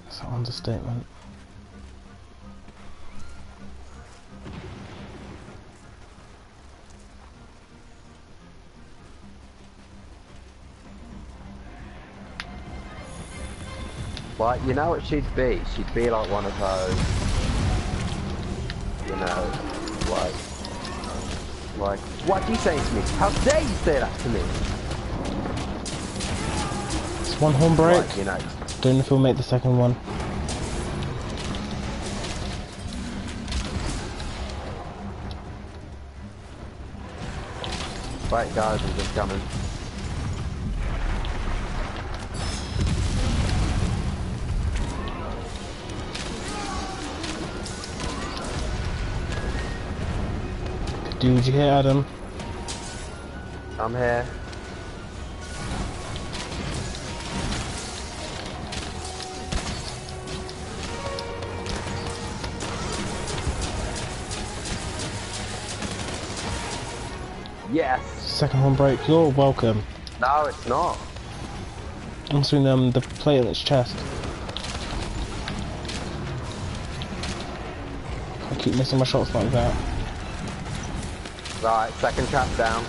That's an understatement. Like, you know what she'd be? She'd be like one of those, you know, like, what are you saying to me? How dare you say that to me? It's one horn break. Like, you know. Don't know if we'll make the second one. Right, guys, I'm just coming. Do what you hear, Adam. I'm here. Yes! Second horn break, you're welcome. No, it's not. I'm seeing the plate on its chest. I keep missing my shots like that. Right, second trap down.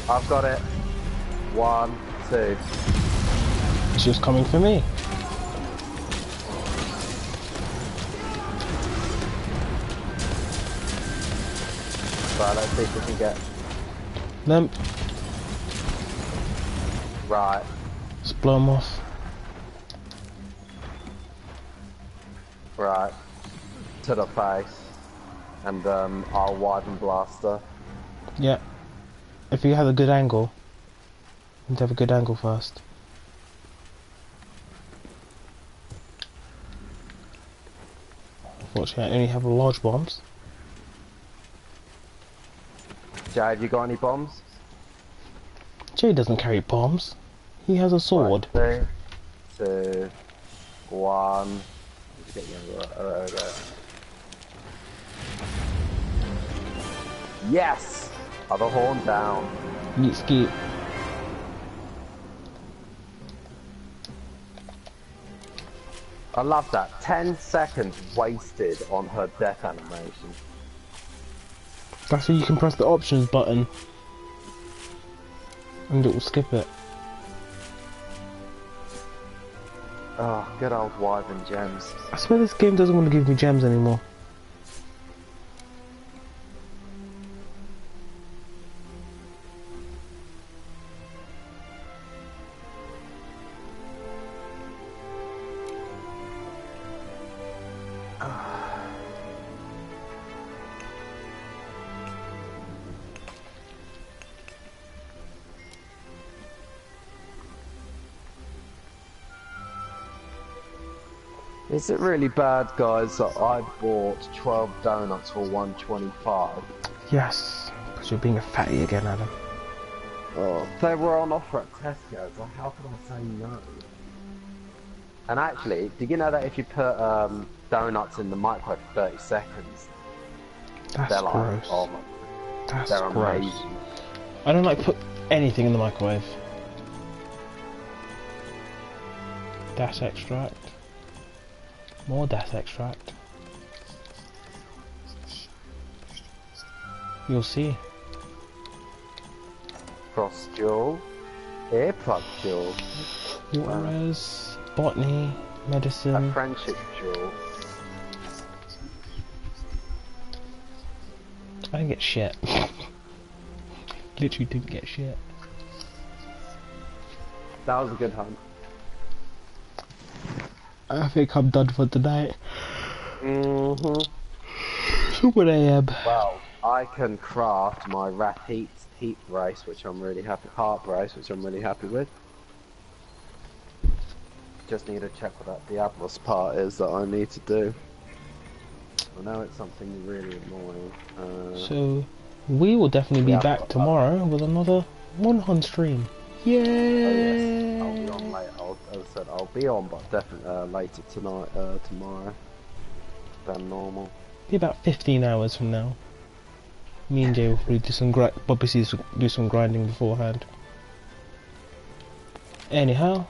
I've got it. 1, 2. She was coming for me. Right, let's see if we can get... Limp. Right. Just blow them off. Right. To the face. And I'll widen blaster. Yeah. If you have a good angle, you need to have a good angle first. Unfortunately, I only have large bombs. Jay, have you got any bombs? Jay doesn't carry bombs. He has a sword. Right, 3, 2, 1. Let's get you right. Yes! Other horn down. Neat skeet. I love that. 10 seconds wasted on her death animation. That's where you can press the options button and it will skip it. Oh, good old Wyvern gems. I swear this game doesn't want to give me gems anymore. Is it really bad, guys, that I bought 12 donuts for 125? Yes, because you're being a fatty again, Adam. Oh, they were on offer at Tesco, so how could I say no? And actually, did you know that if you put donuts in the microwave for 30 seconds, That's they're gross. like, oh my, That's they're gross. amazing. I don't like put anything in the microwave. Das extract. More das extract. You'll see. Cross jewel, earplug jewel, Waters, botany, a medicine. friendship jewel. I didn't get shit. Literally didn't get shit. That was a good hunt. I think I'm done for tonight. Mm-hmm. So 1 AM. Well, I can craft my rat heat brace, which I'm really happy. Heart brace, which I'm really happy with. Just need to check what that Diablos part is that I need to do. I know it's something really annoying. So we will definitely be back tomorrow with another 100 stream. Yay! Oh yes, I'll be on later. As I said, I'll be on, but definitely later tonight, tomorrow than normal. Be about 15 hours from now. Me and Jay will probably do some do some grinding beforehand. Anyhow,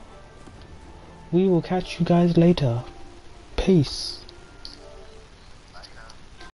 we will catch you guys later. Peace.